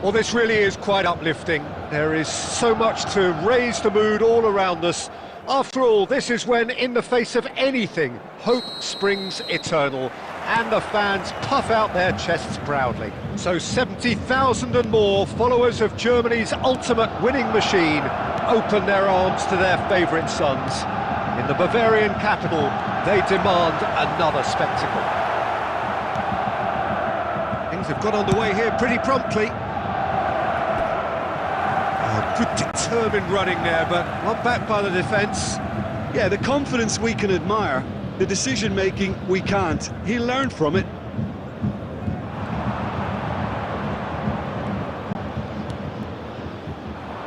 Well, this really is quite uplifting. There is so much to raise the mood all around us. After all, this is when, in the face of anything, hope springs eternal, and the fans puff out their chests proudly. So 70,000 and more followers of Germany's ultimate winning machine open their arms to their favourite sons. In the Bavarian capital, they demand another spectacle. Things have got underway here pretty promptly. Good determined running there, but not backed by the defence. Yeah, the confidence we can admire, the decision-making we can't. He learned from it.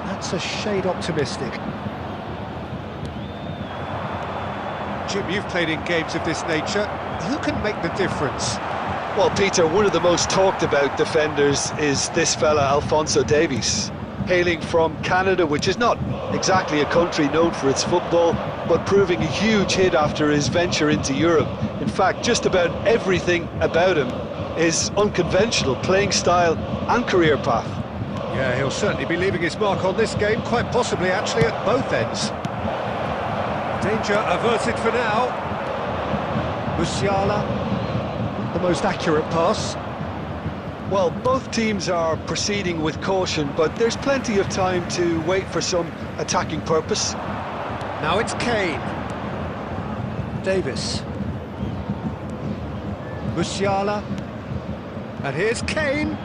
That's a shade optimistic. Jim, you've played in games of this nature. Who can make the difference? Well, Peter, one of the most talked about defenders is this fella, Alphonso Davies. Hailing from Canada, which is not exactly a country known for its football, but proving a huge hit after his venture into Europe. In fact, just about everything about him is unconventional, playing style and career path. Yeah, he'll certainly be leaving his mark on this game, quite possibly actually at both ends. Danger averted for now. Musiala, the most accurate pass. Well, both teams are proceeding with caution, but there's plenty of time to wait for some attacking purpose. Now it's Kane. Davis. Musiala. And here's Kane.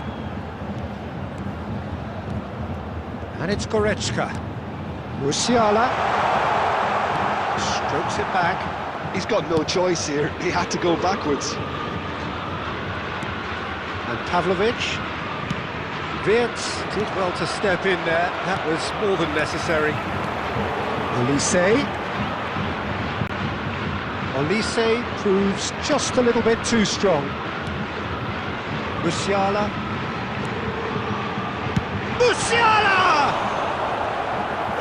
And it's Goretzka. Musiala. Strokes it back. He's got no choice here. He had to go backwards. And Pavlovic. Wirtz did well to step in there. That was more than necessary. Olise. Olise proves just a little bit too strong. Musiala. Musiala!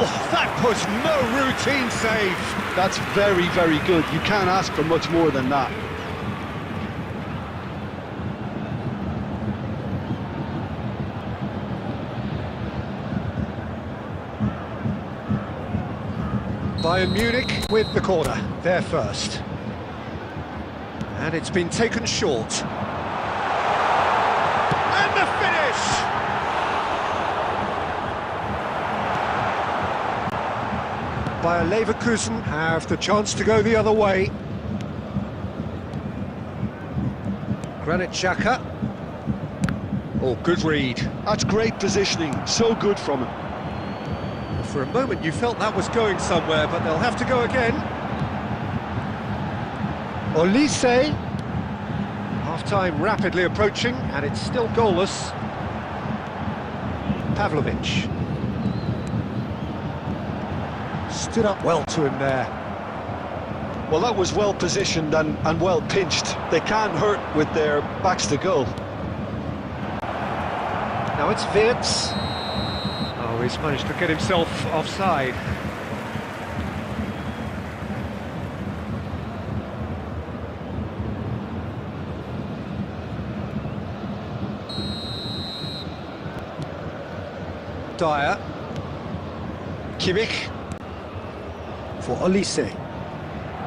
Oh, that was no routine save. That's very, very good. You can't ask for much more than that. Bayern Munich with the corner, there first. And it's been taken short. And the finish! Bayer Leverkusen have the chance to go the other way. Granit Xhaka. Oh, good read. That's great positioning, so good from him. For a moment you felt that was going somewhere, but they'll have to go again. Olise. Half-time rapidly approaching, and it's still goalless. Pavlovic. Stood up well to him there. Well, that was well positioned and well pinched. They can't hurt with their backs to goal. Now it's Wirtz. Oh, he's managed to get himself offside. Dyer. Kimmich. For Olise.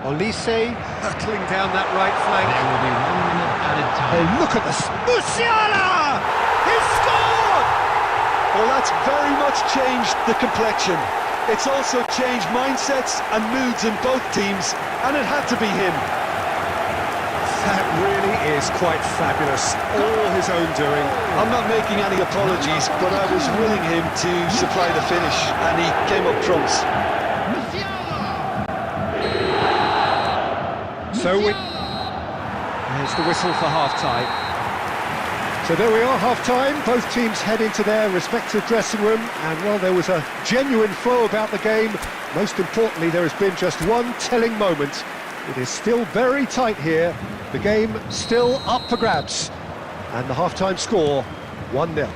Olise hurtling down that right flank. There will be 1 minute added time. Oh, look at this. Musiala! He's scored! Well, that's very much changed the complexion. It's also changed mindsets and moods in both teams, and it had to be him. That really is quite fabulous. All his own doing. I'm not making any apologies, but I was willing him to supply the finish, and he came up trumps. So there's the whistle for half-time. So there we are, half-time. Both teams head into their respective dressing room, and while there was a genuine flow about the game, most importantly there has been just one telling moment. It is still very tight here, the game still up for grabs, and the half-time score 1-0.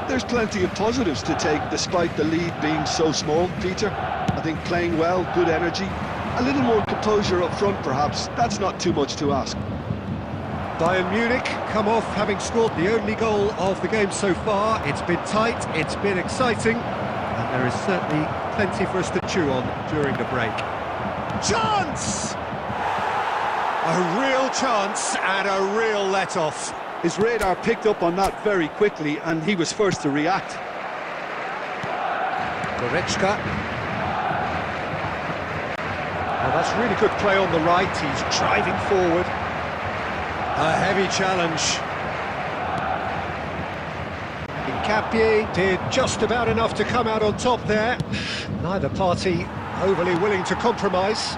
There's plenty of positives to take despite the lead being so small, Peter. I think playing well, good energy, a little more composure up front perhaps, that's not too much to ask. Bayern Munich come off having scored the only goal of the game so far. It's been tight, it's been exciting, and there is certainly plenty for us to chew on during the break. Chance! A real chance and a real let-off. His radar picked up on that very quickly, and he was first to react. Goretzka. Oh, that's really good play on the right, he's driving forward. A heavy challenge. Incapie did just about enough to come out on top there. Neither party overly willing to compromise.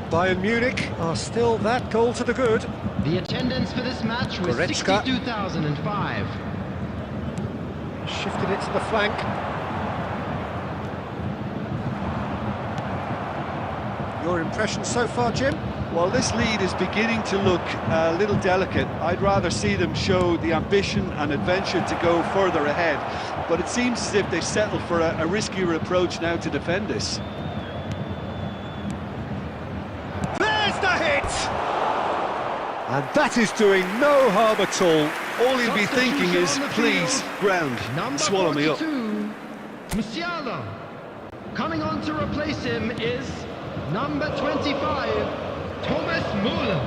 Bayern Munich are still that goal to the good. The attendance for this match was Goretzka. 62,005. Shifted it to the flank. Your impression so far, Jim? Well, this lead is beginning to look a little delicate. I'd rather see them show the ambition and adventure to go further ahead. But it seems as if they settle for a riskier approach now to defend this. There's the hit! And that is doing no harm at all. All he'll be thinking is, please, ground, Number swallow me up. 42, Musiala. Coming on to replace him is number 25, Thomas Müller.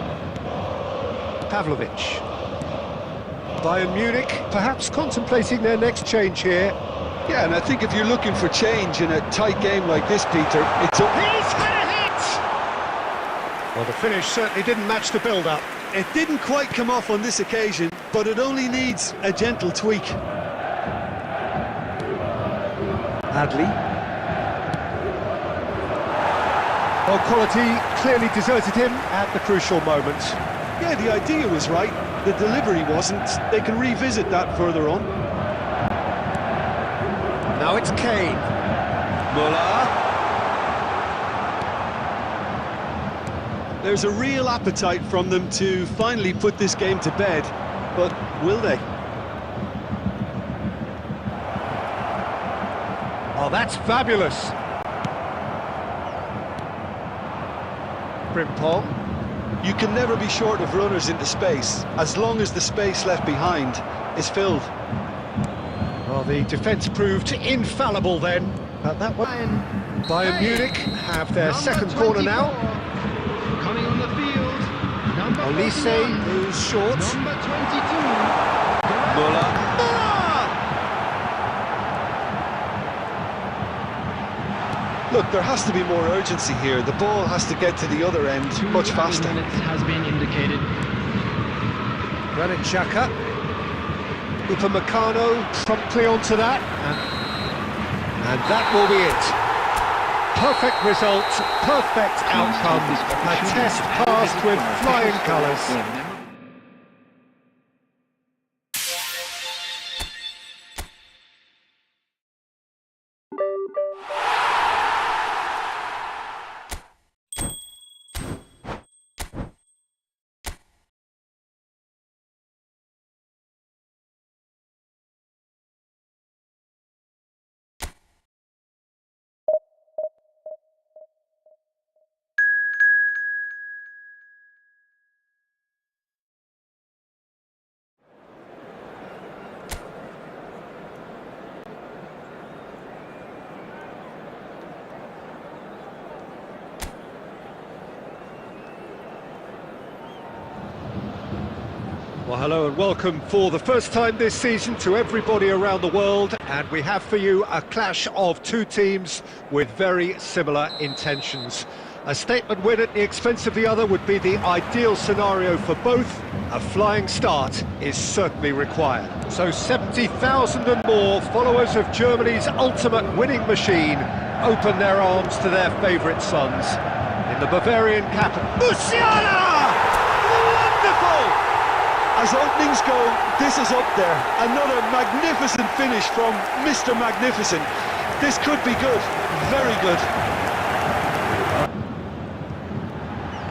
Pavlovic. Bayern Munich perhaps contemplating their next change here. Yeah, and I think if you're looking for change in a tight game like this, Peter, it's up. He's had a hit! Well, the finish certainly didn't match the build-up. It didn't quite come off on this occasion, but it only needs a gentle tweak. Adli. Well, quality clearly deserted him at the crucial moment. Yeah, the idea was right, the delivery wasn't. They can revisit that further on. Now it's Kane. Müller. There's a real appetite from them to finally put this game to bed, but will they? Oh, that's fabulous. Frimpong. You can never be short of runners into space, as long as the space left behind is filled. Well, the defence proved infallible then. But that one. Bayern Munich have their second corner now. Coming on the field, number Olise 49, moves short. number 22, Müller. Look, there has to be more urgency here. The ball has to get to the other end much 2 faster. minutes has been indicated. Granit Xhaka. Upamecano promptly onto that. And that will be it. Perfect result, perfect outcome. A test passed with flying colours. Well, hello and welcome for the first time this season to everybody around the world, and we have for you a clash of two teams with very similar intentions. A statement win at the expense of the other would be the ideal scenario for both. A flying start is certainly required. So 70,000 and more followers of Germany's ultimate winning machine open their arms to their favourite sons. In the Bavarian capital, Musiala! Wonderful! As openings go, this is up there. Another magnificent finish from Mr. Magnificent. This could be good, very good.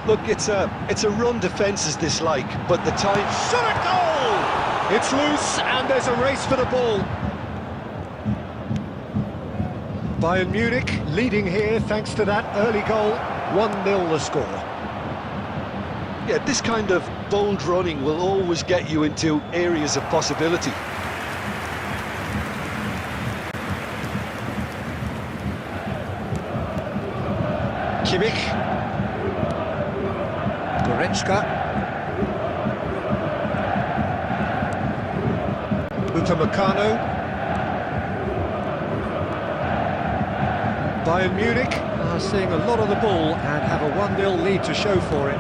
Look, it's a run defence is dislike, but the time... Shot at goal! It's loose and there's a race for the ball. Bayern Munich leading here thanks to that early goal. 1-0 the score. Yeah, this kind of bold running will always get you into areas of possibility. Kimmich. Goretzka. Upamecano. Bayern Munich are seeing a lot of the ball and have a 1-0 lead to show for it.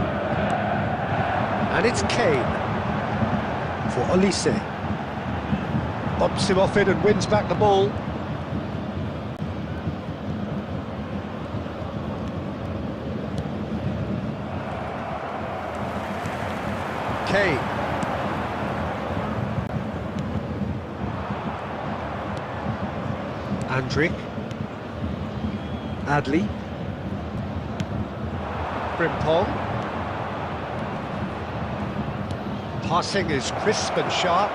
And it's Kane for Olise. Bumps him off it and wins back the ball. Kane. Andrick. Adli. Frimpong. Passing is crisp and sharp.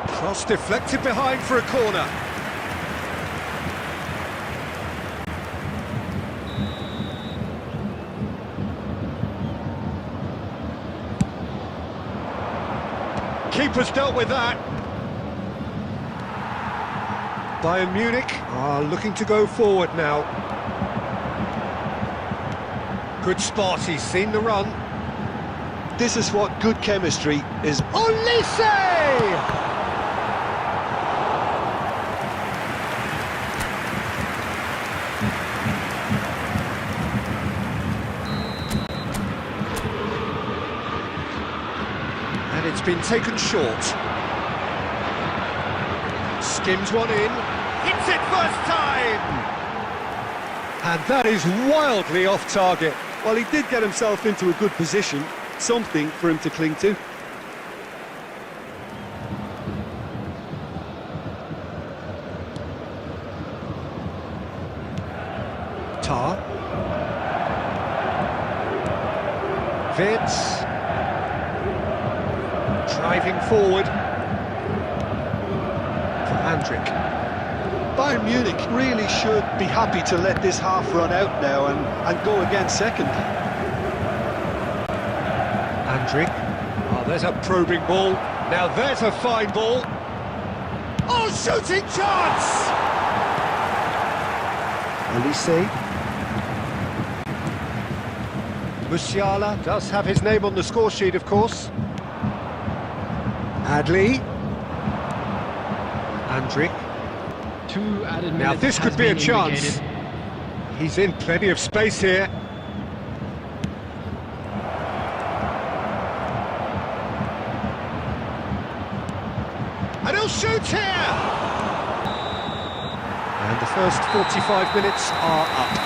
Cross deflected behind for a corner. Keeper's dealt with that. Bayern Munich are looking to go forward now. Good spot, he's seen the run. This is what good chemistry is. Olise! And it's been taken short. Skims one in, hits it first time! And that is wildly off target. Well, he did get himself into a good position, something for him to cling to. Tar. Vitz. Driving forward. For Andrick. Bayern Munich really should be happy to let this half run out now and go again second. Andrick. Oh, there's a probing ball. Now there's a fine ball. Oh, shooting chance! Olise. Musiala does have his name on the score sheet, of course. Adli. Andrick. 2 added minutes. Now this could be a chance. He's in plenty of space here. And he'll shoot here! And the first 45 minutes are up.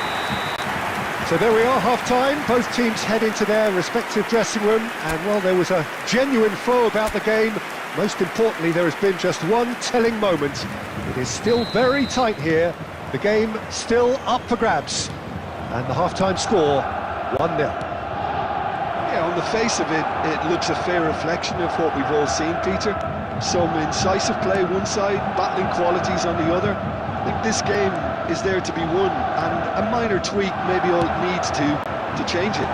So there we are, half-time. Both teams head into their respective dressing room. And, well, there was a genuine flow about the game. Most importantly, there has been just one telling moment. It is still very tight here. The game still up for grabs. And the half-time score, 1-0. Yeah, on the face of it, it looks a fair reflection of what we've all seen, Peter. Some incisive play one side, battling qualities on the other. I think this game is there to be won, and a minor tweak maybe all it needs to change it.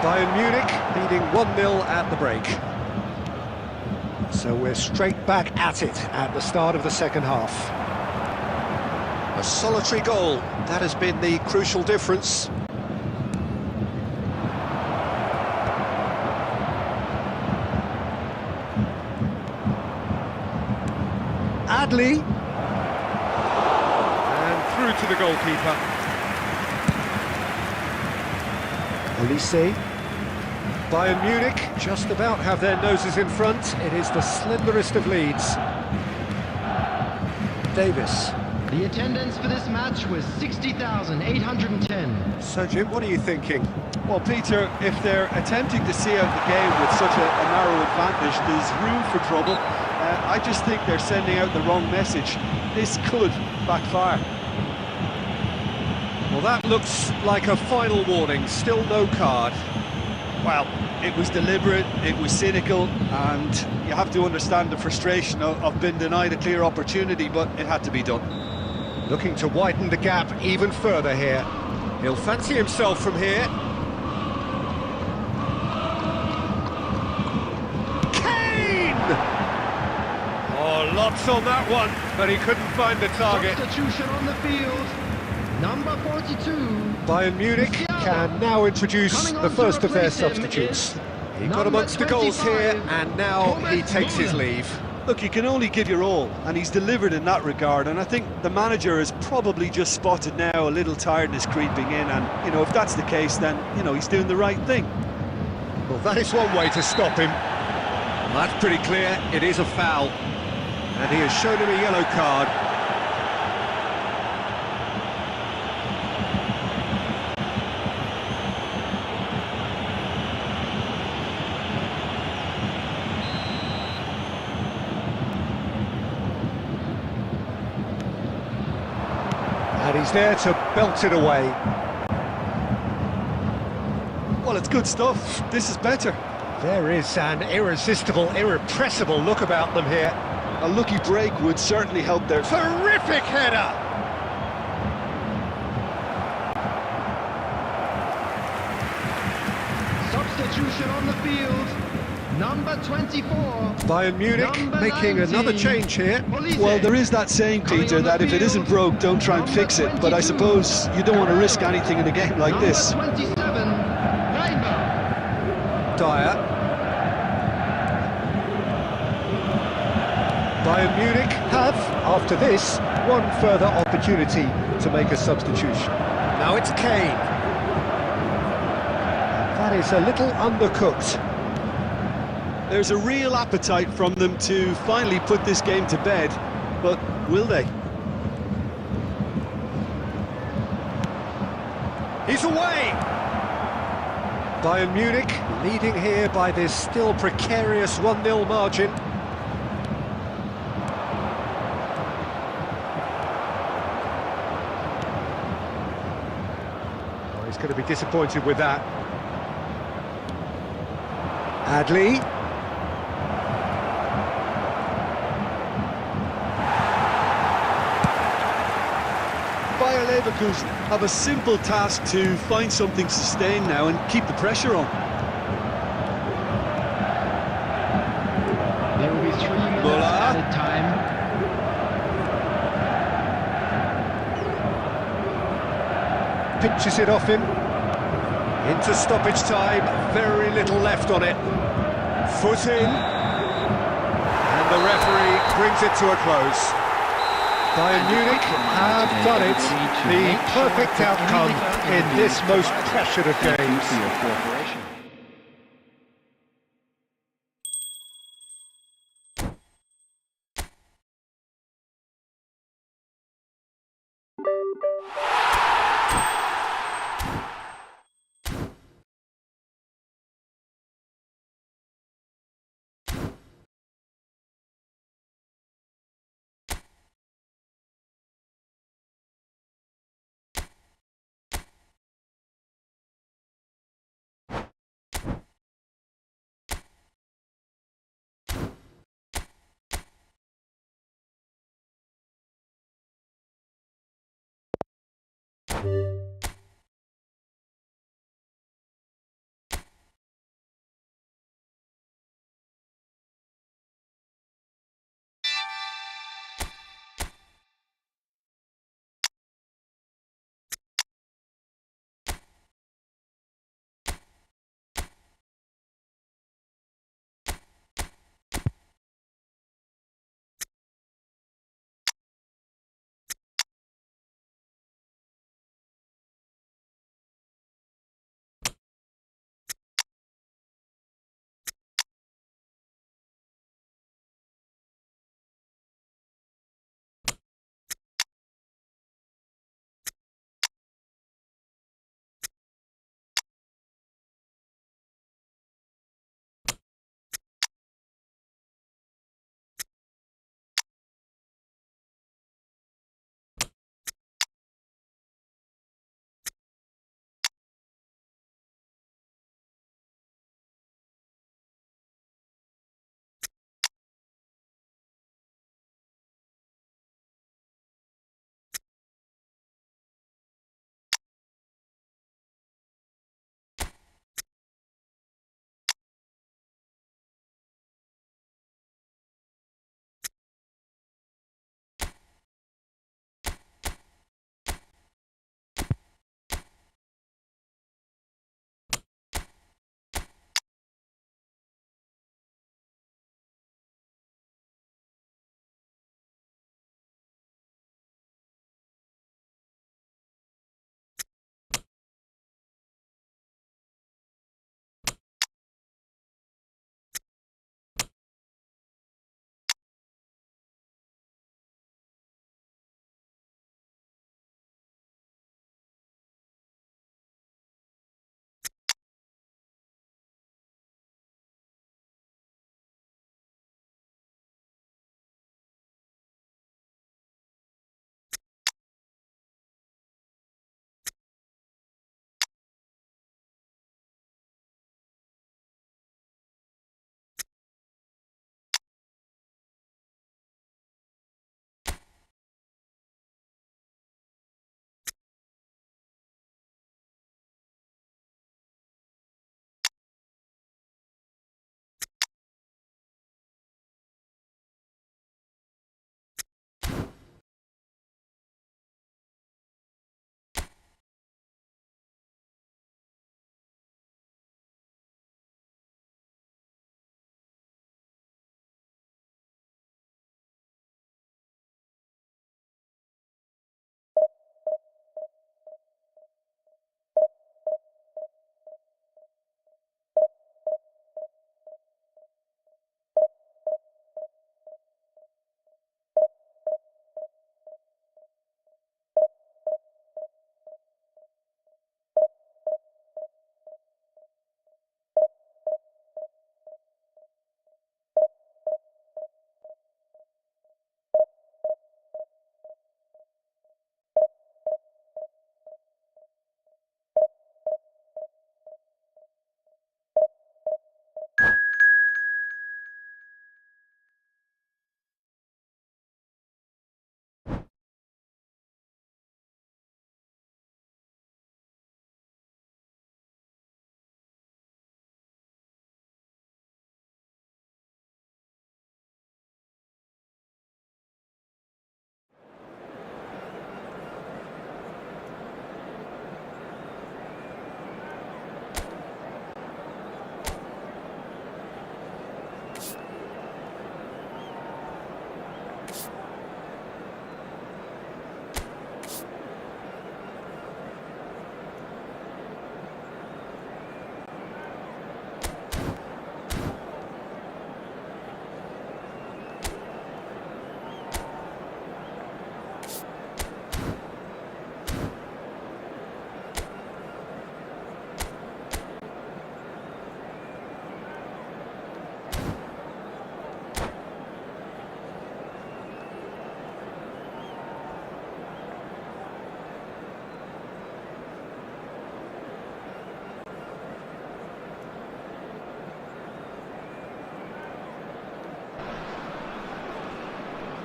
Bayern Munich leading 1-0 at the break. So we're straight back at it at the start of the second half. A solitary goal, that has been the crucial difference. Adli. And through to the goalkeeper. Olise. Bayern Munich just about have their noses in front. It is the slenderest of leads. Davis. The attendance for this match was 60,810. So, Jim, what are you thinking? Well, Peter, if they're attempting to see out the game with such a narrow advantage, there's room for trouble. I just think they're sending out the wrong message. This could backfire. Well, that looks like a final warning. Still no card. Well, it was deliberate, it was cynical, and you have to understand the frustration of being denied a clear opportunity, but it had to be done. Looking to widen the gap even further here. He'll fancy himself from here. Kane! Oh, lots on that one, but he couldn't find the target. Substitution on the field. Number 42. Bayern Munich can now introduce the first of their substitutes. He got amongst the goals here, and now he takes his leave. Look, you can only give your all, and he's delivered in that regard, and I think the manager has probably just spotted now a little tiredness creeping in, and, you know, if that's the case, then, you know, he's doing the right thing. Well, that is one way to stop him. Well, that's pretty clear, it is a foul. And he has shown him a yellow card. And he's there to belt it away. Well, it's good stuff. This is better. There is an irresistible, irrepressible look about them here. A lucky break would certainly help their... Terrific header! Substitution on the field. Number 24. Bayern Munich Number making 19. another change here. Well, there is that saying, Peter, that if it isn't broke, don't try and fix it. But I suppose you don't want to risk anything in a game like this. Number 27. Reimer. Dyer. Bayern Munich have, after this, one further opportunity to make a substitution. Now it's Kane. That is a little undercooked. There's a real appetite from them to finally put this game to bed, but will they? He's away! Bayern Munich leading here by this still precarious 1-0 margin. Oh, he's going to be disappointed with that. Adli. Bayer Leverkusen have a simple task to find something sustained now and keep the pressure on. There will be 3 minutes Müller. added time. Pinches it off him. Into stoppage time, very little left on it. Foot in. And the referee brings it to a close. Bayern Munich have done it. The perfect outcome in this most pressured of games.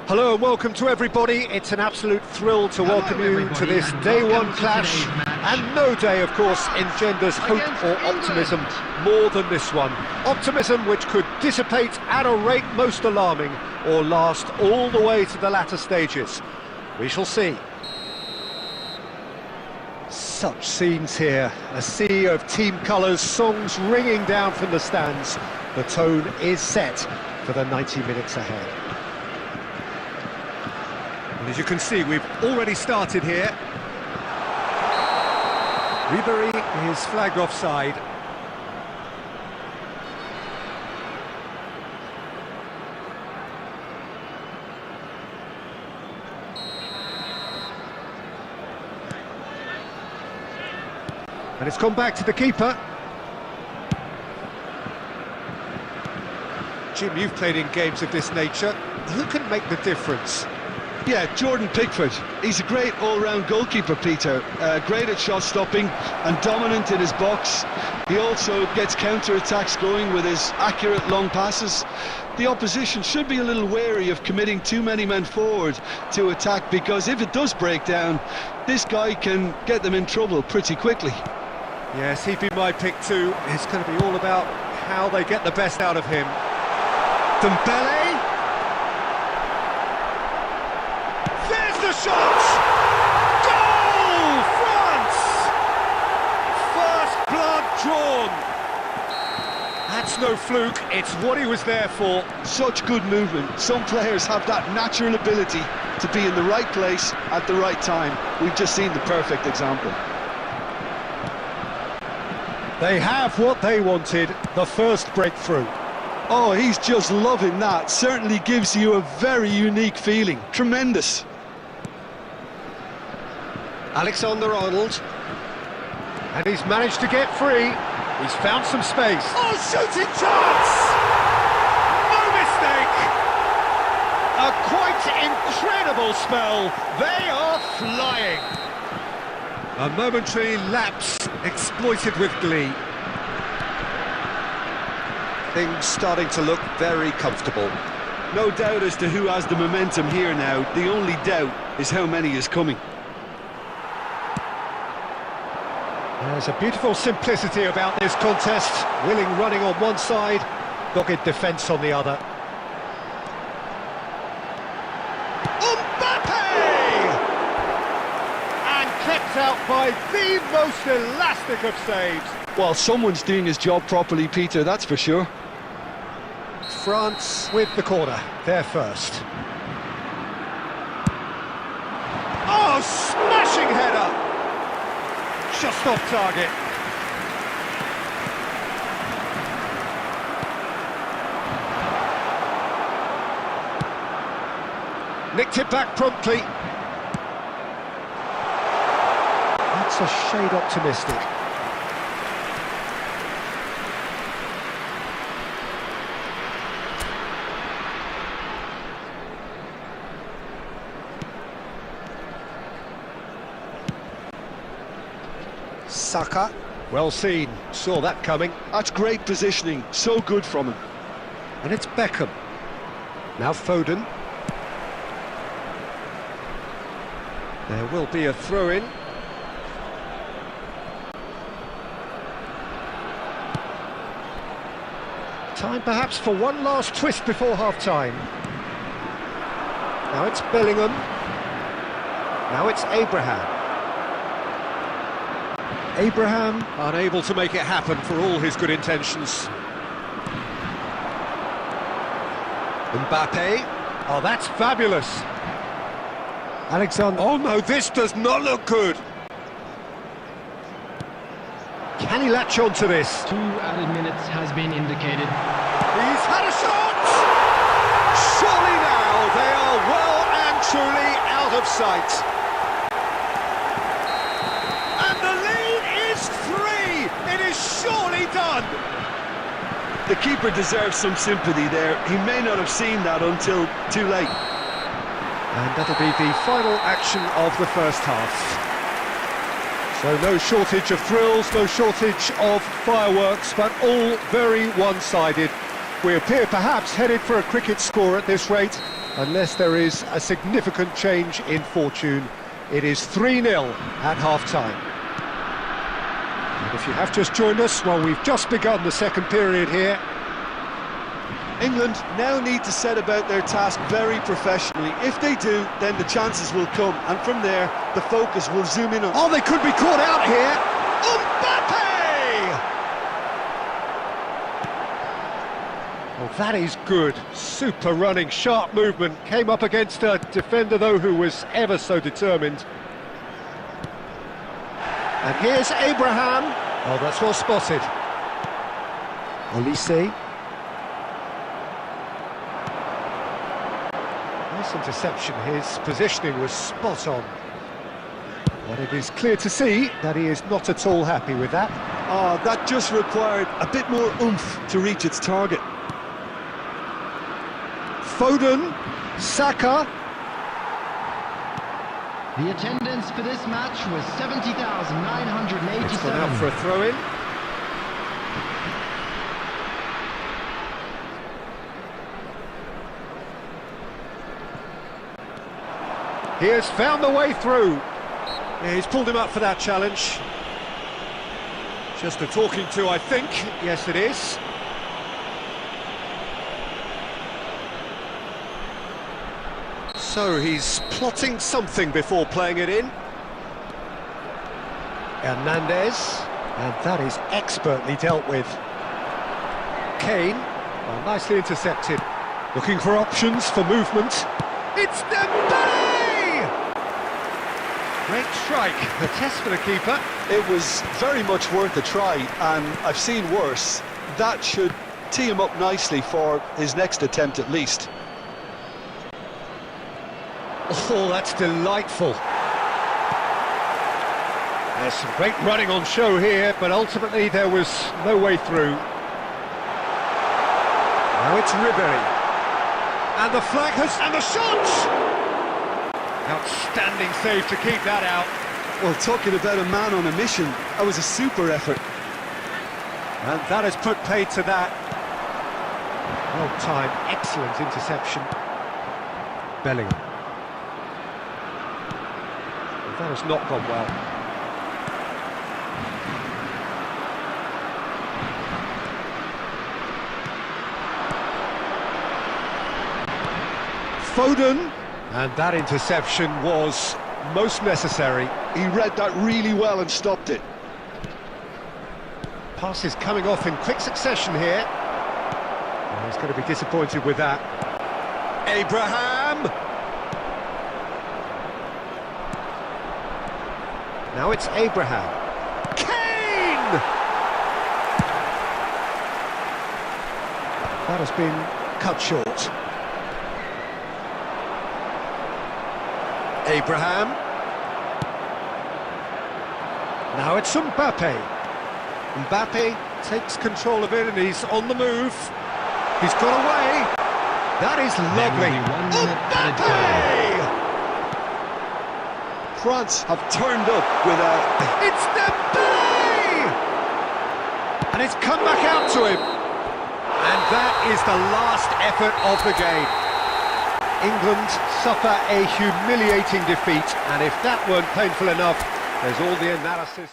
Hello and welcome to everybody. It's an absolute thrill to welcome you to this day one clash. And no day, of course, engenders hope or optimism more than this one. Optimism which could dissipate at a rate most alarming or last all the way to the latter stages. We shall see. Such scenes here, a sea of team colours, songs ringing down from the stands. The tone is set for the 90 minutes ahead. And as you can see, we've already started here. Ribery is flagged offside. And it's gone back to the keeper. Jim, you've played in games of this nature. Who can make the difference? Yeah, Jordan Pickford. He's a great all-round goalkeeper, Peter. Great at shot stopping and dominant in his box. He also gets counter-attacks going with his accurate long passes. The opposition should be a little wary of committing too many men forward to attack, because if it does break down, this guy can get them in trouble pretty quickly. Yes, he'd be my pick too. It's going to be all about how they get the best out of him. Dembele! There's the shot! Goal! France! First blood drawn. That's no fluke, it's what he was there for. Such good movement. Some players have that natural ability to be in the right place at the right time. We've just seen the perfect example. They have what they wanted, the first breakthrough. Oh, he's just loving that. Certainly gives you a very unique feeling. Tremendous. Alexander-Arnold. And he's managed to get free. He's found some space. Oh, shooting chance! No mistake! A quite incredible spell. They are flying. A momentary lapse exploited with glee. Things starting to look very comfortable. No doubt as to who has the momentum here now. The only doubt is how many is coming. There's a beautiful simplicity about this contest. Willing running on one side, dogged defence on the other. Kept out by the most elastic of saves. Well, someone's doing his job properly, Peter, that's for sure. France with the corner, they're first. Oh, smashing header! Just off target. Nicked it back promptly. That's a shade optimistic. Saka, well seen, saw that coming. That's great positioning, so good from him. And it's Beckham. Now Foden. There will be a throw-in. Time perhaps for one last twist before half-time. Now it's Bellingham. Now it's Abraham. Abraham unable to make it happen for all his good intentions. Mbappe. Oh, that's fabulous. Alexander. Oh no, this does not look good. Can he latch on to this? 2 added minutes has been indicated. He's had a shot! Surely now they are well and truly out of sight. And the lead is 3! It is surely done! The keeper deserves some sympathy there. He may not have seen that until too late. And that'll be the final action of the first half. So no shortage of thrills, no shortage of fireworks, but all very one-sided. We appear perhaps headed for a cricket score at this rate. unless there is a significant change in fortune. It is 3-0 at half-time. And if you have just joined us, well, we've just begun the second period here. England now need to set about their task very professionally. If they do, then the chances will come, and from there, the focus will zoom in on... Oh, they could be caught out here! Mbappe! Oh, that is good. Super running, sharp movement. Came up against a defender, though, who was ever so determined. And here's Abraham. Oh, that's well spotted. Olise. Nice interception. His positioning was spot on. But it is clear to see that he is not at all happy with that. Oh, that just required a bit more oomph to reach its target. Foden, Saka. The attendance for this match was 70,987. It's gone out for a throw-in. He has found the way through. Yeah, he's pulled him up for that challenge. Just a talking to, I think. Yes, it is. So he's plotting something before playing it in. Hernandez, and that is expertly dealt with. Kane, well, nicely intercepted. Looking for options for movement. It's Dembele! Great strike, the test for the keeper. It was very much worth a try, and I've seen worse. That should tee him up nicely for his next attempt at least. Oh, that's delightful. There's some great running on show here, but ultimately there was no way through. Now it's Ribery. And the flag has... and the shot! Outstanding save to keep that out. Well, talking about a man on a mission, that was a super effort. And that has put paid to that. Well timed, excellent interception. Bellingham. That has not gone well. Foden, and that interception was most necessary. He read that really well and stopped it. Passes coming off in quick succession here. Oh, he's going to be disappointed with that. Abraham! Now it's Abraham. Kane! That has been cut short. Abraham. Now it's Mbappe. Mbappe takes control of it and he's on the move. He's got away. That is lovely. Mbappe! France have turned up with a... It's Dembele! And it's come back out to him. And that is the last effort of the game. England suffer a humiliating defeat, and if that weren't painful enough, there's all the analysis.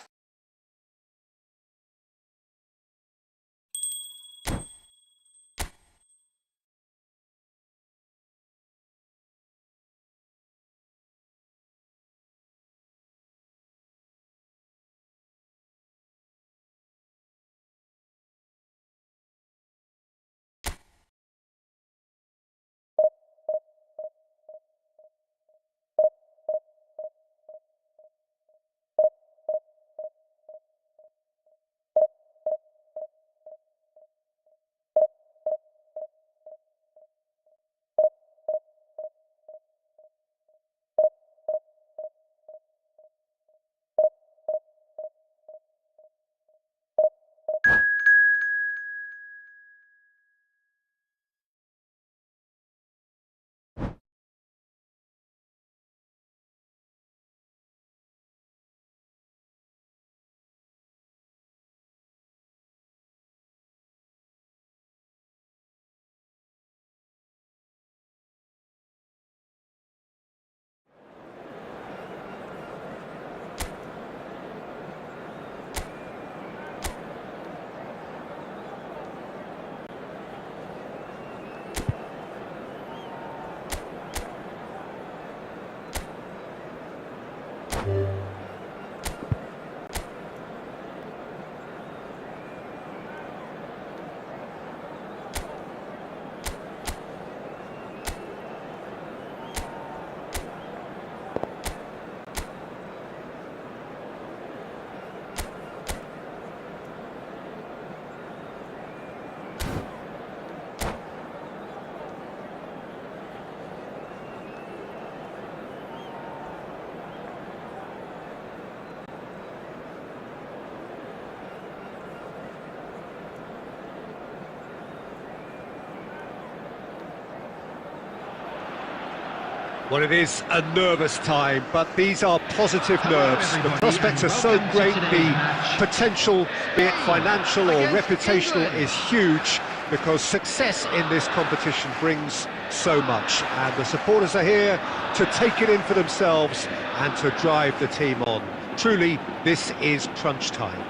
Well, it is a nervous time, but these are positive nerves. The prospects are so great, the potential, be it financial or reputational, is huge because success in this competition brings so much. And the supporters are here to take it in for themselves and to drive the team on. Truly, this is crunch time.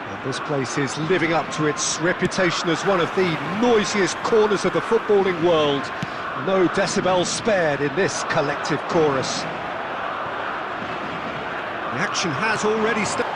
And this place is living up to its reputation as one of the noisiest corners of the footballing world. No decibels spared in this collective chorus. The action has already started.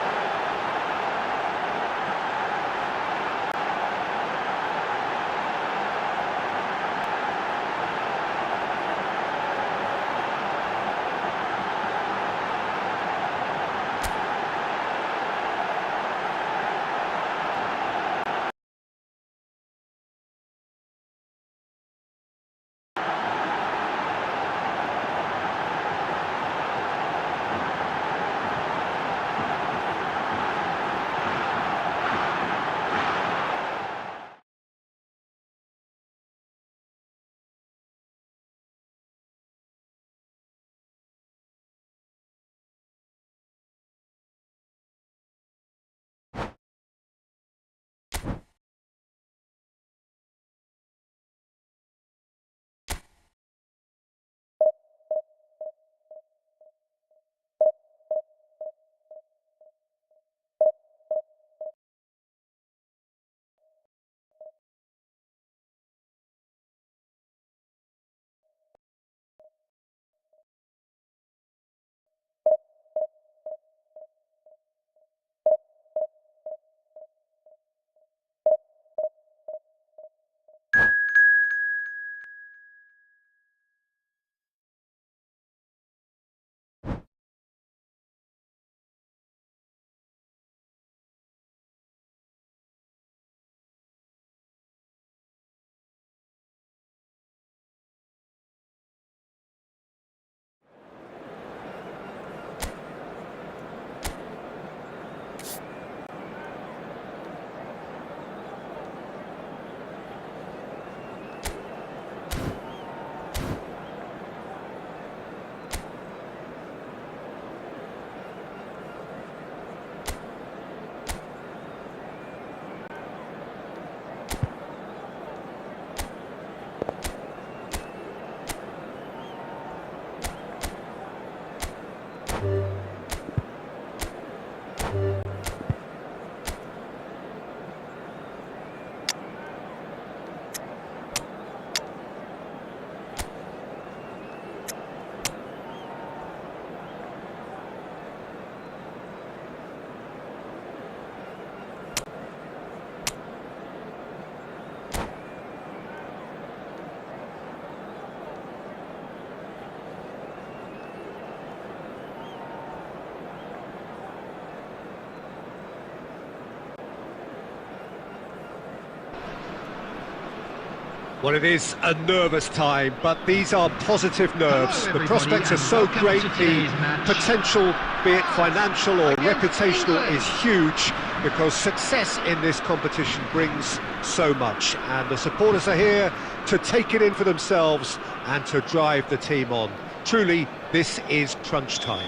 Well, it is a nervous time, but these are positive nerves. The prospects are so great, the potential, be it financial or reputational, is huge because success in this competition brings so much. And the supporters are here to take it in for themselves and to drive the team on. Truly, this is crunch time.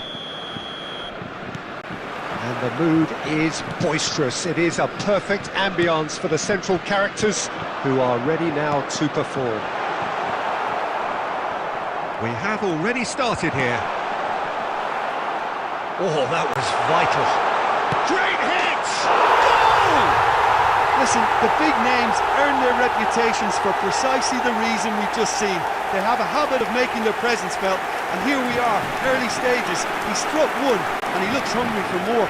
And the mood is boisterous. It is a perfect ambience for the central characters who are ready now to perform. We have already started here. Oh, that was vital. Great hit! Goal! Listen, the big names earn their reputations for precisely the reason we've just seen. They have a habit of making their presence felt, and here we are, early stages. He struck one, and he looks hungry for more.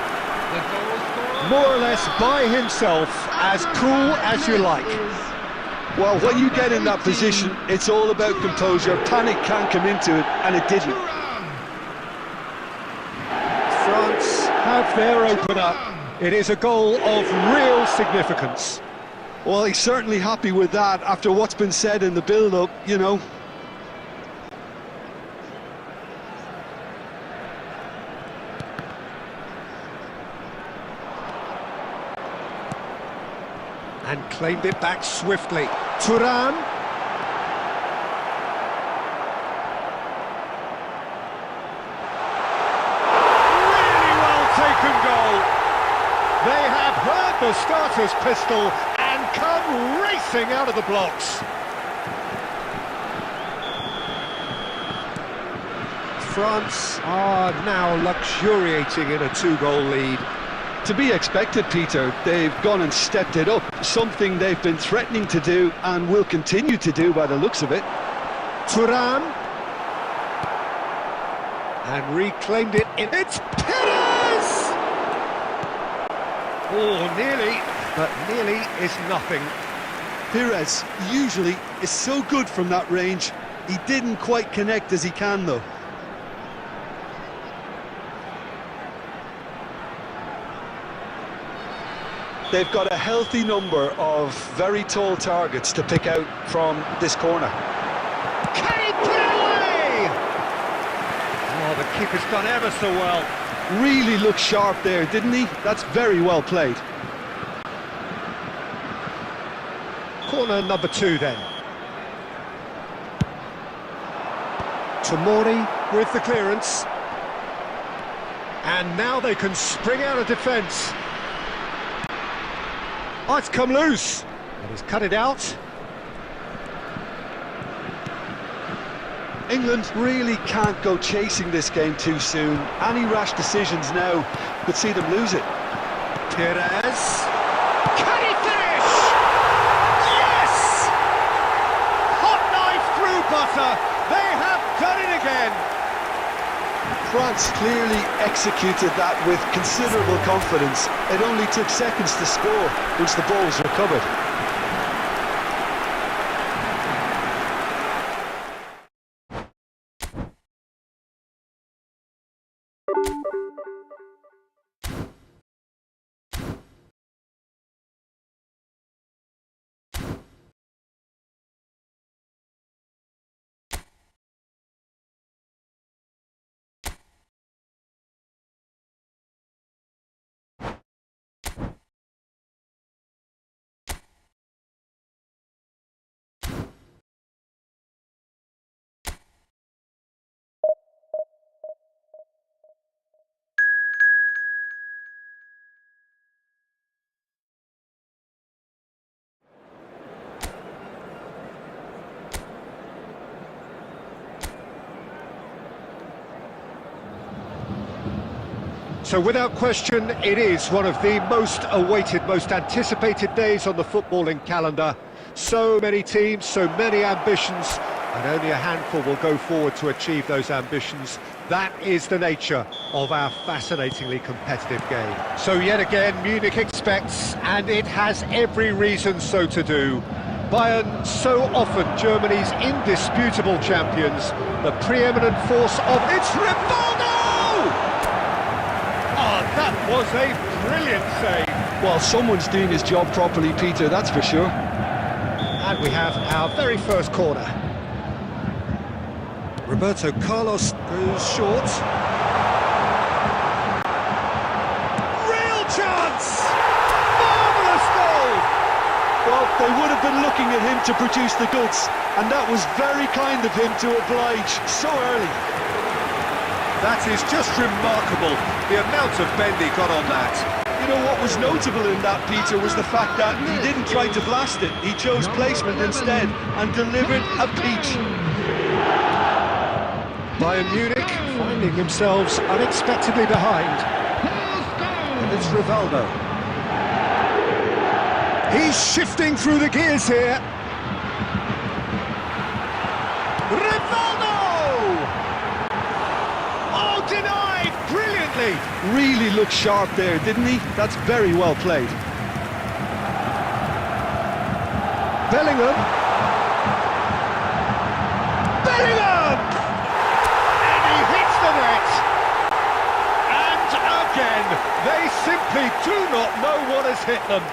More or less by himself, as cool as you like. Well, when you get in that position, it's all about composure. Panic can't come into it, and it didn't. France have their opener. It is a goal of real significance. Well, he's certainly happy with that after what's been said in the build-up, you know. And claimed it back swiftly. Thuram. heard the starter's pistol and come racing out of the blocks. France are now luxuriating in a two-goal lead. To be expected, Peter. They've gone and stepped it up, something they've been threatening to do and will continue to do by the looks of it. Thuram. And reclaimed it in... It's Perez! Oh, nearly, but nearly is nothing. Perez usually is so good from that range. He didn't quite connect as he can, though. They've got a healthy number of very tall targets to pick out from this corner. Can he put it away? Oh, the keeper's done ever so well. Really looked sharp there, didn't he? That's very well played. Corner number 2 then. Tomori with the clearance. And now they can spring out of defence. Oh, it's come loose. And he's cut it out. England really can't go chasing this game too soon. Any rash decisions now could see them lose it. Perez. Can he finish? Yes! Hot knife through butter. They have done it again. France clearly executed that with considerable confidence. It only took seconds to score once the ball was recovered. So without question, it is one of the most awaited, most anticipated days on the footballing calendar. So many teams, so many ambitions, and only a handful will go forward to achieve those ambitions. That is the nature of our fascinatingly competitive game. So yet again, Munich expects, and it has every reason so to do. Bayern, so often Germany's indisputable champions, the preeminent force of its Rivaldo! Oh, that was a brilliant save. Well, someone's doing his job properly, Peter, that's for sure. And we have our very first corner. Roberto Carlos goes short. Real chance! Marvellous goal! Well, they would have been looking at him to produce the goods, and that was very kind of him to oblige so early. That is just remarkable, the amount of bend he got on that. You know what was notable in that, Peter, was the fact that he didn't try to blast it. He chose placement instead and delivered a peach. Bayern Munich finding themselves unexpectedly behind. And it's Rivaldo. He's shifting through the gears here. Rivaldo! Oh, denied brilliantly. Really looked sharp there, didn't he? That's very well played. Bellingham. Bellingham! And he hits the net. And again, they simply do not know what has hit them.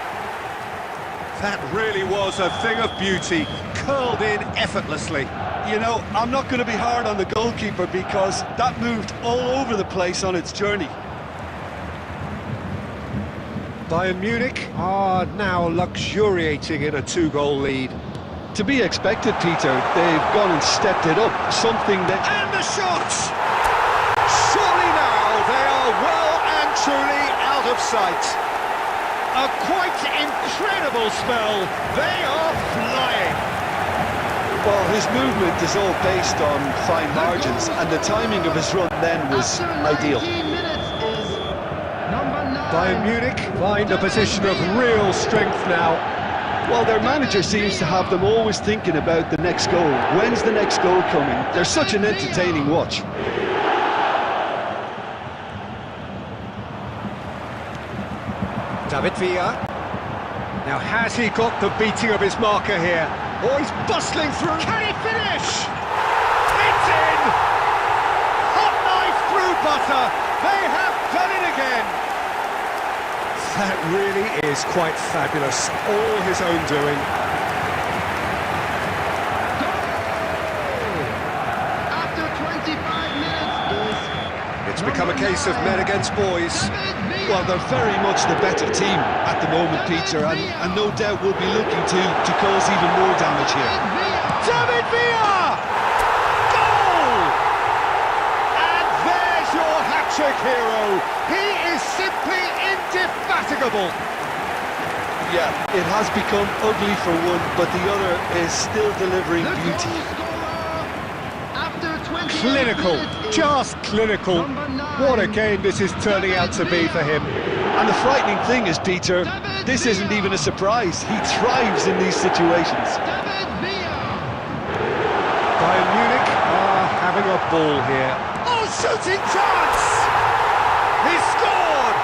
That really was a thing of beauty, curled in effortlessly. You know, I'm not going to be hard on the goalkeeper because that moved all over the place on its journey. Bayern Munich are now luxuriating in a two-goal lead. To be expected, Peter. They've gone and stepped it up, something that... And the shot! Surely now they are well and truly out of sight. A quite incredible spell. They are flying. Well, his movement is all based on fine margins, and the timing of his run then was ideal. Bayern Munich find a position of real strength now. Well, their manager seems to have them always thinking about the next goal. When's the next goal coming? They're such an entertaining watch. David Villa. Now, has he got the beating of his marker here? Oh, he's bustling through. Can he finish? It's in! Hot knife through butter. They have done it again. That really is quite fabulous. All his own doing. After 25 minutes, It's become a case of men against boys. Well, they're very much the better team at the moment, Peter, and no doubt will be looking to cause even more damage here. David Villa! Goal! And there's your hat-trick hero. He is simply indefatigable. Yeah, it has become ugly for one, but the other is still delivering beauty. Clinical, just clinical. What a game this is turning out to be for him. And the frightening thing is, Peter, this isn't even a surprise. He thrives in these situations. Bayern Munich are having a ball here. Oh, shooting chance! He scored!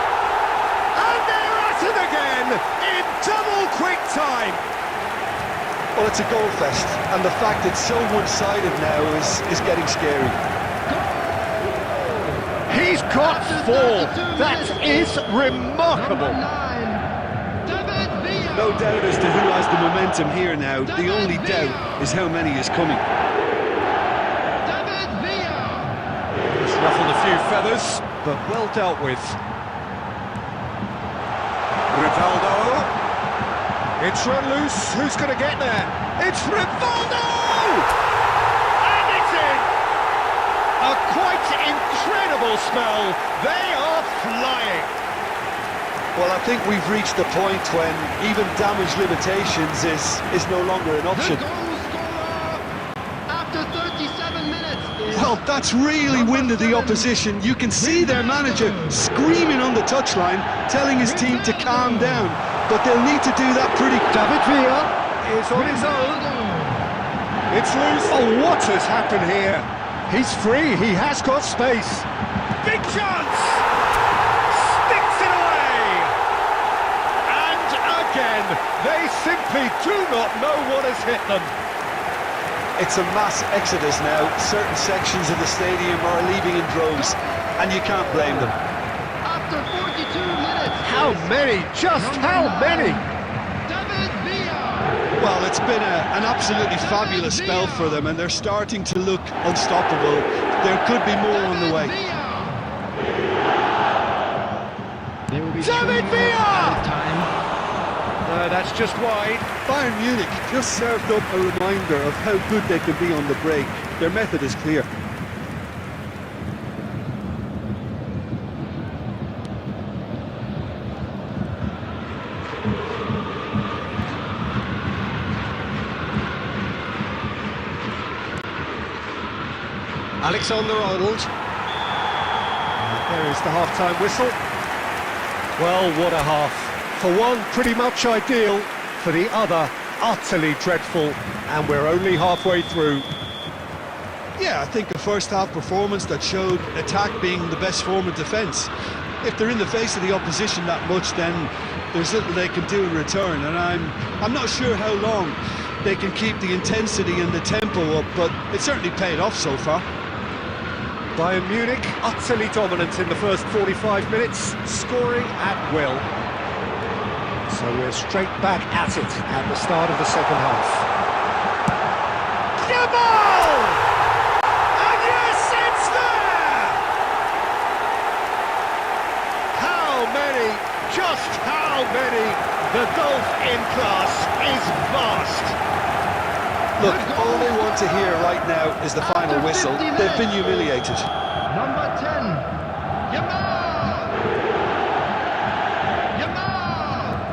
And they're at it again in double quick time. Well, it's a goal fest, and the fact it's so one-sided now is getting scary. He's got 4. That is remarkable. No doubt as to who has the momentum here now. The only doubt is how many is coming. He's ruffled a few feathers, but well dealt with. Rivaldo. It's run loose. Who's going to get there? It's Rivaldo! And it's in! A quite incredible spell. They are flying. Well, I think we've reached the point when even damage limitations is no longer an option. After 37 minutes. Well, that's really winded the opposition. You can see their manager screaming on the touchline, telling his team to calm down. But they'll need to do that pretty... David Villa is on his own. It's loose. Oh, what has happened here? He's free. He has got space. Big chance! Sticks it away! And again, they simply do not know what has hit them. It's a mass exodus now. Certain sections of the stadium are leaving in droves, and you can't blame them. After 42 minutes. How many? Just how many? David Villa. Well, it's been an absolutely fabulous spell for them, and they're starting to look unstoppable. There could be more on the way. David Villa! That's just wide. Bayern Munich just served up a reminder of how good they can be on the break. Their method is clear. Alexander-Arnold. There is the half-time whistle. Well, what a half. For one, pretty much ideal. For the other, utterly dreadful. And we're only halfway through. Yeah, I think a first-half performance that showed attack being the best form of defence. If they're in the face of the opposition that much, then there's little they can do in return. And I'm not sure how long they can keep the intensity and the tempo up, but it's certainly paid off so far. Bayern Munich utterly dominant in the first 45 minutes, scoring at will. So we're straight back at it at the start of the second half. Jabal! And yes, it's there! How many? Just how many? The gulf in class is vast. Look, all they want to hear right now is the final whistle. They've been humiliated. Number 10, Yamal! Yamal!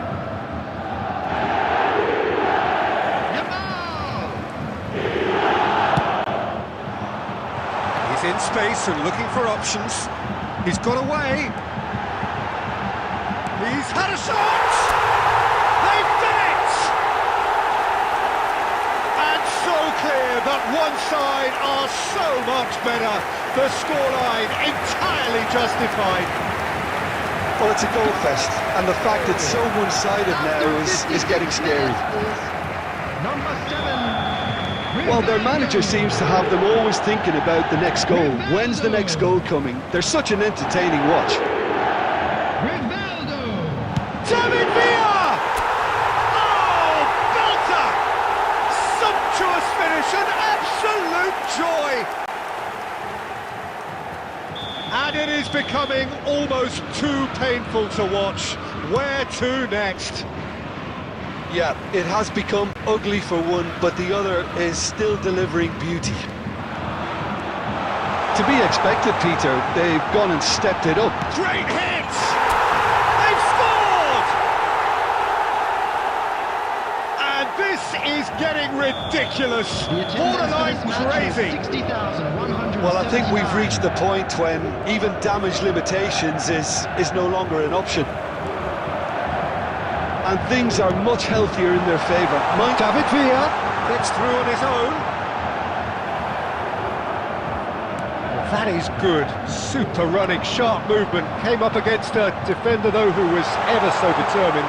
space and looking for options. He's got away. He's had a shot! They've done it! And so clear that one side are so much better. The scoreline entirely justified. Well, it's a goal fest, and the fact it's so one-sided now is getting scary. Number 7. Well, their manager seems to have them always thinking about the next goal. When's the next goal coming? They're such an entertaining watch. Rivaldo. David Villa! Oh, belter! Sumptuous finish, an absolute joy! And it is becoming almost too painful to watch. Where to next? Yeah, it has become ugly for one, but the other is still delivering beauty. To be expected, Peter, they've gone and stepped it up. Great hit! They've scored! And this is getting ridiculous. Borderline crazy. 60,179. Well, I think we've reached the point when even damage limitations is no longer an option. And things are much healthier in their favour. David Villa gets through on his own. Well, that is good. Super running, sharp movement. Came up against a defender, though, who was ever so determined.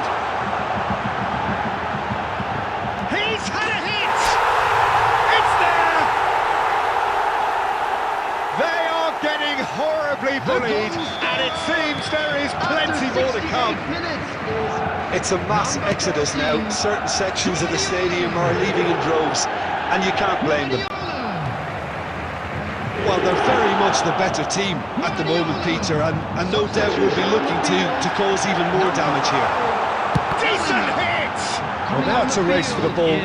He's had a hit! It's there! They are getting horribly bullied, and it seems there is plenty more to come. It's a mass exodus now. Certain sections of the stadium are leaving in droves, and you can't blame them. Well, they're very much the better team at the moment, Peter, and no doubt will be looking to cause even more damage here. Decent hit! Well, now it's a race for the ball.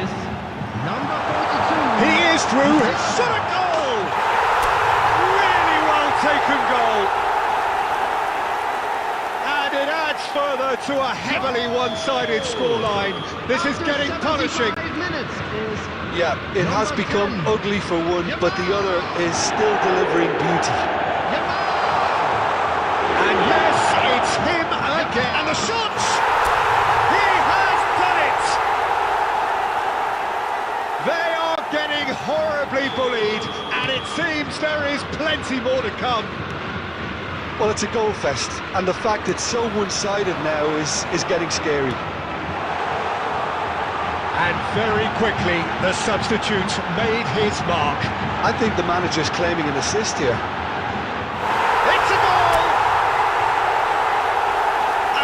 Number 42. He is through. Shot a goal! Really well taken goal. And it adds further to a heavily one-sided scoreline. This is getting punishing. 5 minutes is Yeah, it has become ugly for one, but the other is still delivering beauty. And yes, it's him again. And the shot! He has done it! They are getting horribly bullied, and it seems there is plenty more to come. Well, it's a goal fest, and the fact it's so one-sided now is getting scary. And very quickly, the substitute made his mark. I think the manager's claiming an assist here. It's a goal!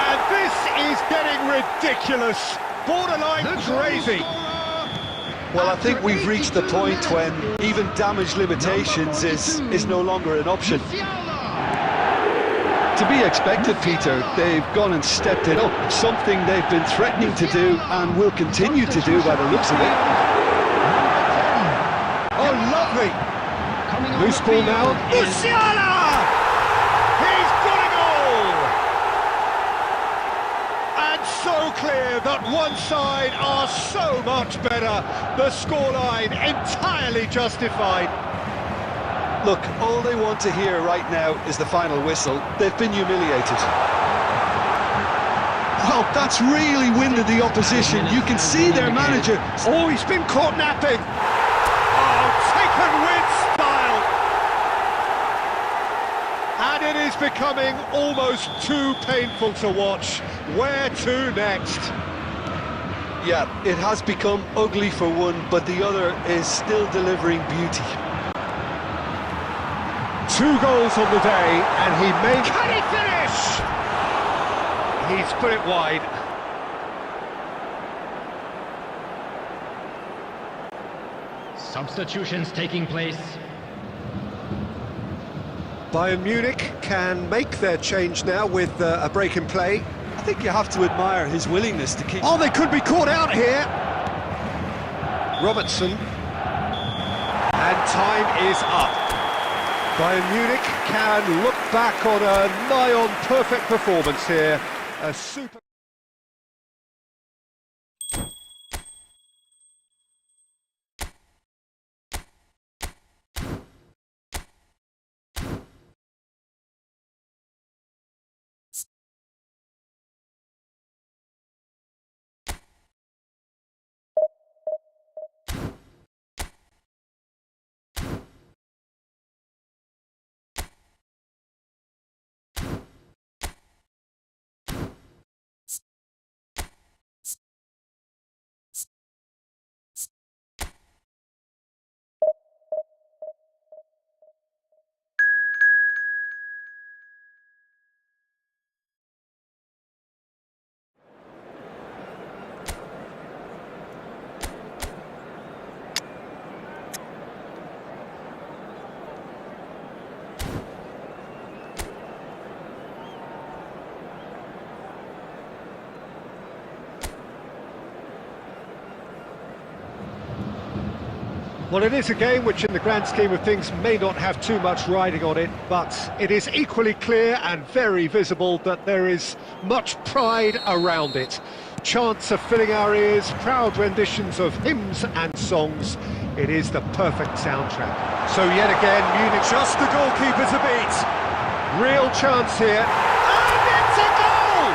And this is getting ridiculous. Borderline crazy. Well, I think we've reached the point when even damage limitations is no longer an option. To be expected, Peter, they've gone and stepped it up, something they've been threatening to do and will continue to do by the looks of it. Oh, lovely! Loose ball now. Musiala! He's got a goal! And so clear that one side are so much better. The scoreline entirely justified. Look, all they want to hear right now is the final whistle. They've been humiliated. Well, that's really winded the opposition. You can see their manager. Oh, he's been caught napping. Oh, taken with style. And it is becoming almost too painful to watch. Where to next? Yeah, it has become ugly for one, but the other is still delivering beauty. 2 goals on the day, and he made... Can he finish? He's put it wide. substitutions taking place. Bayern Munich can make their change now with a break in play. I think you have to admire his willingness to keep... Oh, they could be caught out here. Robertson. And time is up. Bayern Munich can look back on a nigh-on perfect performance here. A super... Well, it is a game which in the grand scheme of things may not have too much riding on it, but it is equally clear and very visible that there is much pride around it. Chants are filling our ears, proud renditions of hymns and songs. It is the perfect soundtrack. So yet again, Munich just the goalkeepers a beat. Real chance here, and it's a goal!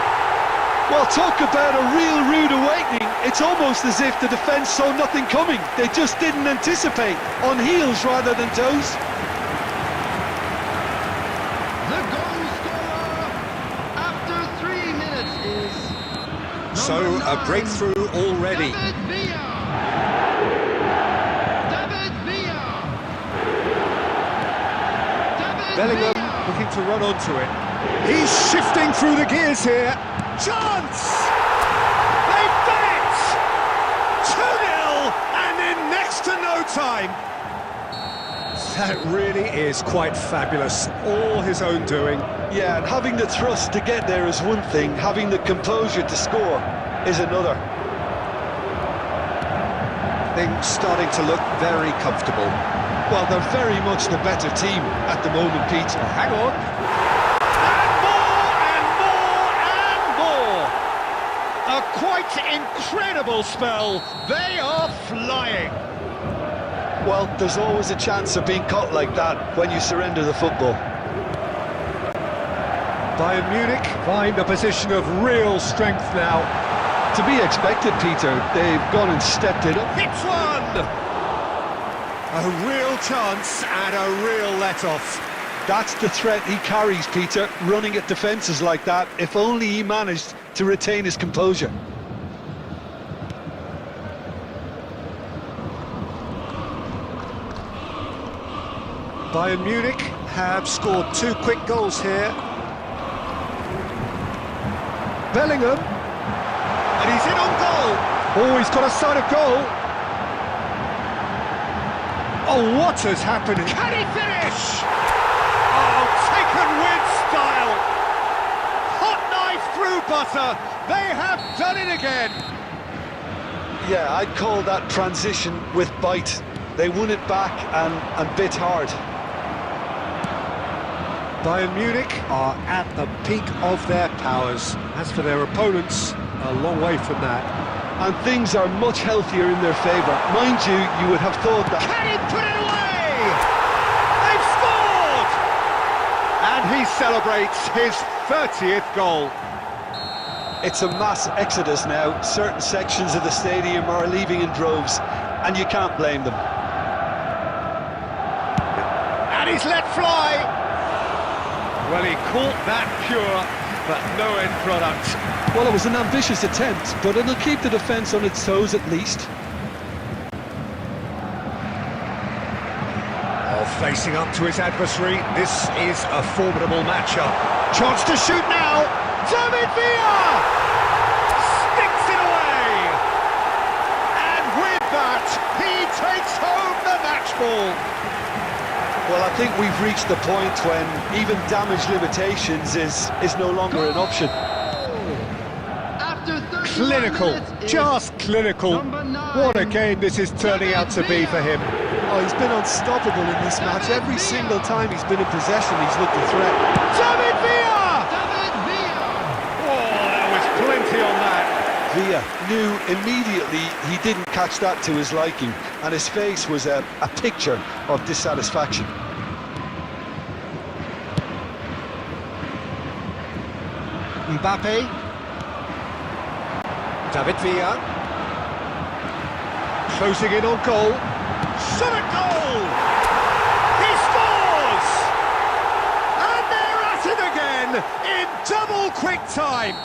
Well, talk about a real rude awakening. It's almost as if the defence saw nothing coming. They just didn't anticipate, on heels rather than toes. The goal scorer after 3 minutes is So number a 9, breakthrough already. David Villa. David Villa. David Bellingham Villa. looking to run onto it. He's shifting through the gears here. Chance! They've done it! 2-0 and in next to no time. That really is quite fabulous. All his own doing. Yeah, and having the thrust to get there is one thing, having the composure to score is another. Things starting to look very comfortable. Well, they're very much the better team at the moment, Pete. Hang on. A quite incredible spell. They are flying. Well, there's always a chance of being caught like that when you surrender the football. Bayern Munich find a position of real strength now. To be expected, Peter. They've gone and stepped it up. Hits one! A real chance and a real let-off. That's the threat he carries, Peter, running at defences like that, if only he managed to retain his composure. Bayern Munich have scored 2 quick goals here. Bellingham, and he's in on goal. Oh, he's got a sight of goal. Oh, what has happened? Can he finish? Oh, taken with style. Hot knife through butter. They have done it again. Yeah, I'd call that transition with bite. They won it back and bit hard. Bayern Munich are at the peak of their powers. As for their opponents, a long way from that. And things are much healthier in their favour. Mind you, you would have thought that... Can he put it away? They've scored! And he celebrates his 30th goal. It's a mass exodus now. Certain sections of the stadium are leaving in droves, and you can't blame them. And he's let fly. Well, he caught that pure, but no end product. Well, it was an ambitious attempt, but it'll keep the defence on its toes at least. Oh, facing up to his adversary, this is a formidable matchup. Chance to shoot now. David Villa sticks it away. And with that, he takes home the match ball. Well, I think we've reached the point when even damage limitations is no longer an option. After 31 Clinical, minutes is just clinical. number 9, What a game this is turning out to be for him. Oh, he's been unstoppable in this match. Every single time he's been in possession, he's looked a threat. David Villa! David Villa. Oh, there was plenty on that. Villa knew immediately he didn't catch that to his liking, and his face was a picture of dissatisfaction. Mbappe. David Villa. Closing in on goal. Shot at goal! He scores! And they're at it again in double quick time.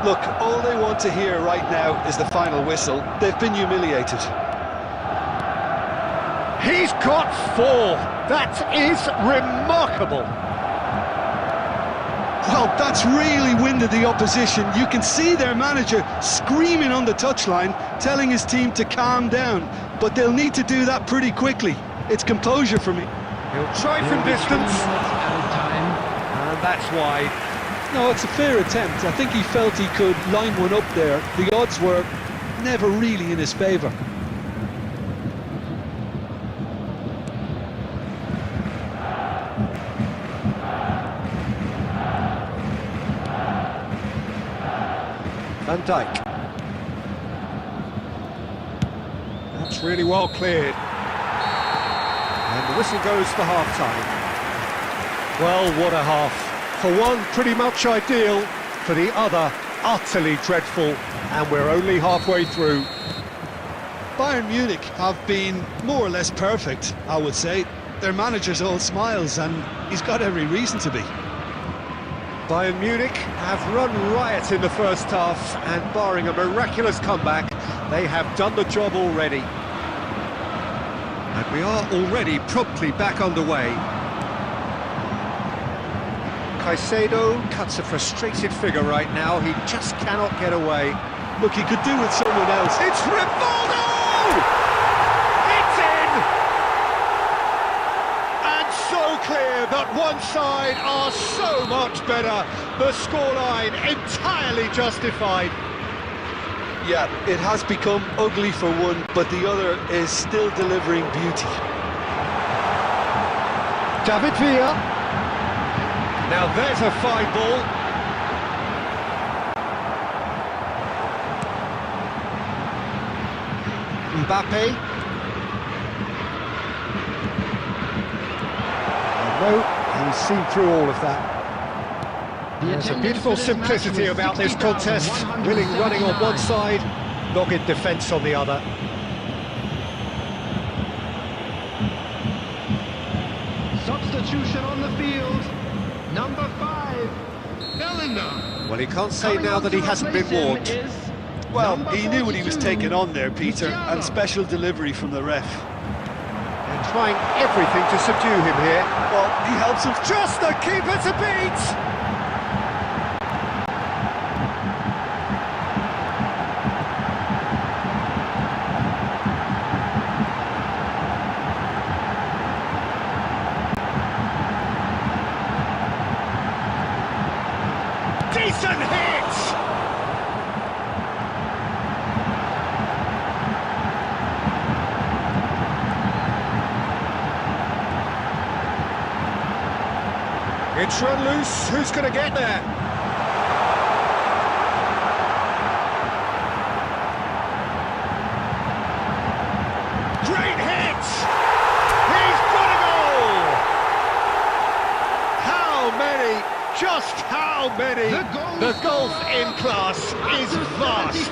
Look, all they want to hear right now is the final whistle. They've been humiliated. He's got 4. That is remarkable. Well, that's really winded the opposition. You can see their manager screaming on the touchline, telling his team to calm down. But they'll need to do that pretty quickly. It's composure for me. He'll try from distance. Out of time. And that's wide. No, it's a fair attempt. I think he felt he could line one up there. The odds were never really in his favour. Van Dijk. That's really well cleared. And the whistle goes for half-time. Well, what a half. For one, pretty much ideal. For the other, utterly dreadful. And we're only halfway through. Bayern Munich have been more or less perfect, I would say. Their manager's all smiles, and he's got every reason to be. Bayern Munich have run riot in the first half, and barring a miraculous comeback, they have done the job already. And we are already promptly back underway. Caicedo cuts a frustrated figure right now. He just cannot get away. Look, he could do with someone else. It's Rivaldo! It's in! And so clear that one side are so much better. The scoreline entirely justified. Yeah, it has become ugly for one, but the other is still delivering beauty. David Villa. Now there's a fine ball. Mbappe. No, he's seen through all of that. There's a beautiful simplicity about this contest. Willing running on one side, dogged defence on the other. Substitution on the field. Number 5, Bellingham. Well, he can't say now that he hasn't been warned. Well, he knew what he was taking on there, Peter, and special delivery from the ref. And trying everything to subdue him here. Well, he helps him. Just the keeper to beat! Decent hit! It's run loose, who's going to get there? Great hit! He's got a goal! How many, just how many? The gulf in class is vast.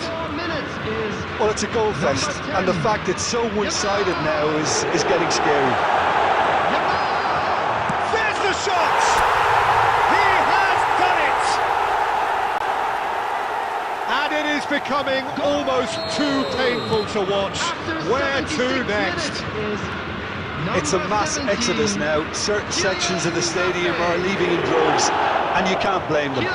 Well, it's a goal fest, and the fact it's so one-sided now is getting scary. There's the shot! He has done it! And it is becoming almost too painful to watch. Where to next? It's a mass exodus now. Certain sections of the stadium are leaving in droves, and you can't blame them.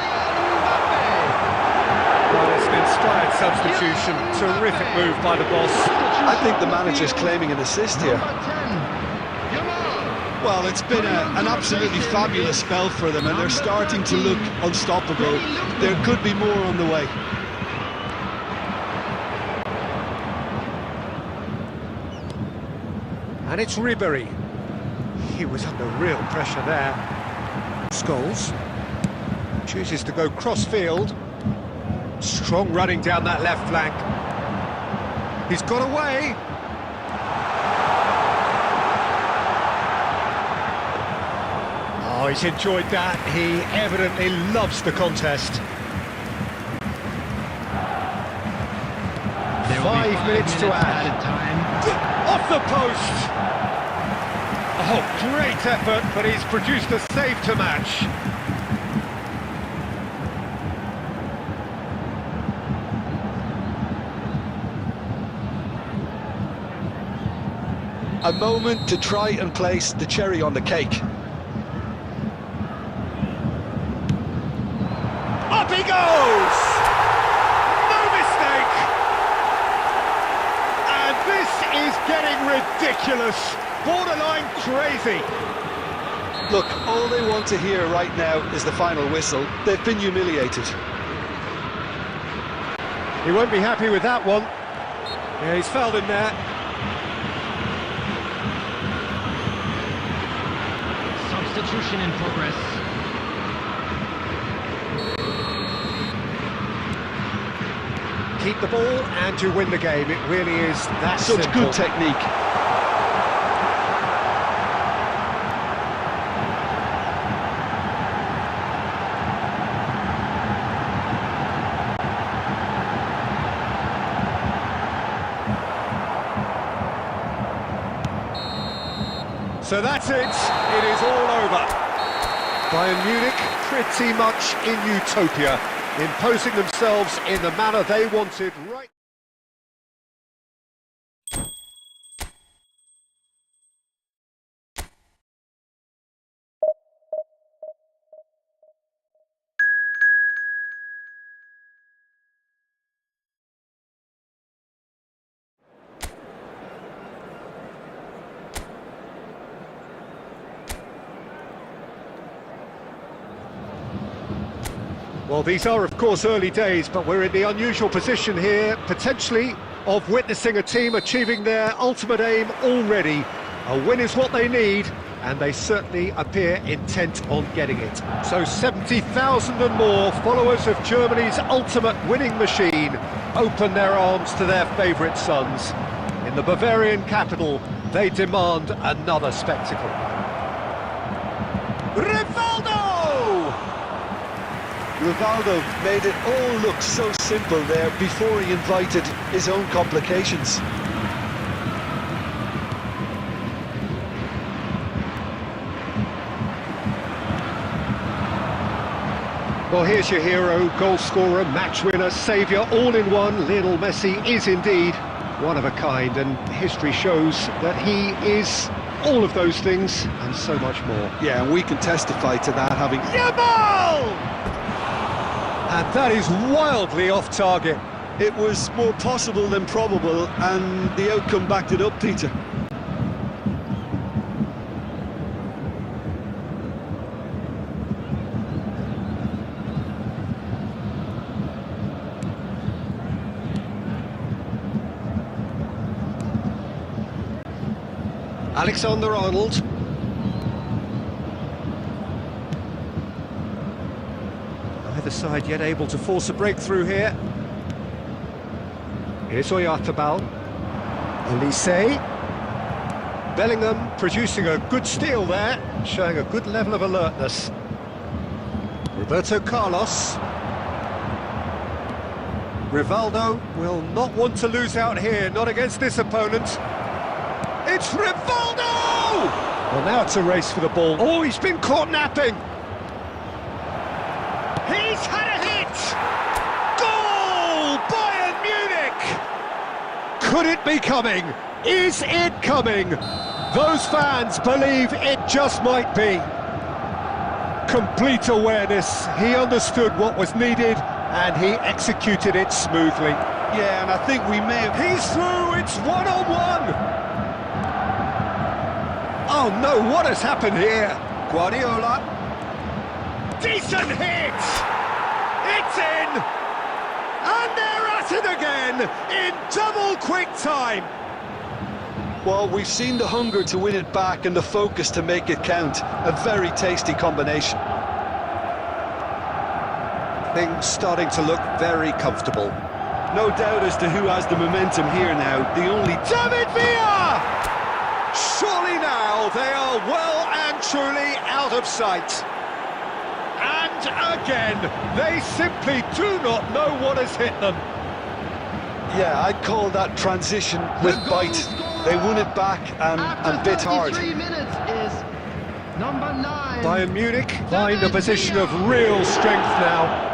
Well, it's an inspired substitution. Terrific move by the boss. I think the manager's claiming an assist here. Well, it's been an absolutely fabulous spell for them, and they're starting to look unstoppable. There could be more on the way. And it's Ribery. He was under real pressure there. Scholes chooses to go cross-field. Strong running down that left flank. He's got away. Oh, he's enjoyed that. He evidently loves the contest. 5 minutes to add. Off the post! Oh, great effort, but he's produced a save to match. A moment to try and place the cherry on the cake. Up he goes! No mistake! And this is getting ridiculous, borderline crazy. Look, all they want to hear right now is the final whistle. They've been humiliated. He won't be happy with that one. Yeah, he's fouled him there. Substitution in progress. keep the ball and you win the game. It really is that Such simple. good technique. So that's it. It is all over. Bayern Munich pretty much in utopia, imposing themselves in the manner they wanted right. Well, these are, of course, early days, but we're in the unusual position here, potentially, of witnessing a team achieving their ultimate aim already. A win is what they need, and they certainly appear intent on getting it. So 70,000 and more followers of Germany's ultimate winning machine open their arms to their favourite sons. In the Bavarian capital, they demand another spectacle. Rivaldo made it all look so simple there before he invited his own complications. Well, here's your hero, goal scorer, match winner, saviour, all in one. Lionel Messi is indeed one of a kind, and history shows that he is all of those things and so much more. Yeah, and we can testify to that, having... Yamal! And that is wildly off target. It was more possible than probable, and the outcome backed it up, Peter. Alexander-Arnold. Neither side yet able to force a breakthrough here. Here's Oyarzabal. Olise. Bellingham producing a good steal there, showing a good level of alertness. Roberto Carlos. Rivaldo will not want to lose out here, not against this opponent. It's Rivaldo! Well, now it's a race for the ball. Oh, he's been caught napping. He's had a hit! Goal! Bayern Munich! Could it be coming? Is it coming? Those fans believe it just might be. Complete awareness. He understood what was needed and he executed it smoothly. Yeah, and I think we may have... He's through! It's one-on-one! Oh no, what has happened here? Guardiola. Decent hit! It's in! And they're at it again in double quick time! Well, we've seen the hunger to win it back and the focus to make it count. A very tasty combination. Things starting to look very comfortable. No doubt as to who has the momentum here now. The only... David Villa! Surely now they are well and truly out of sight. And again, they simply do not know what has hit them. Yeah, I'd call that transition with bite. They won it back and bit hard. 33 minutes is number 9. Bayern Munich find a position of real strength now.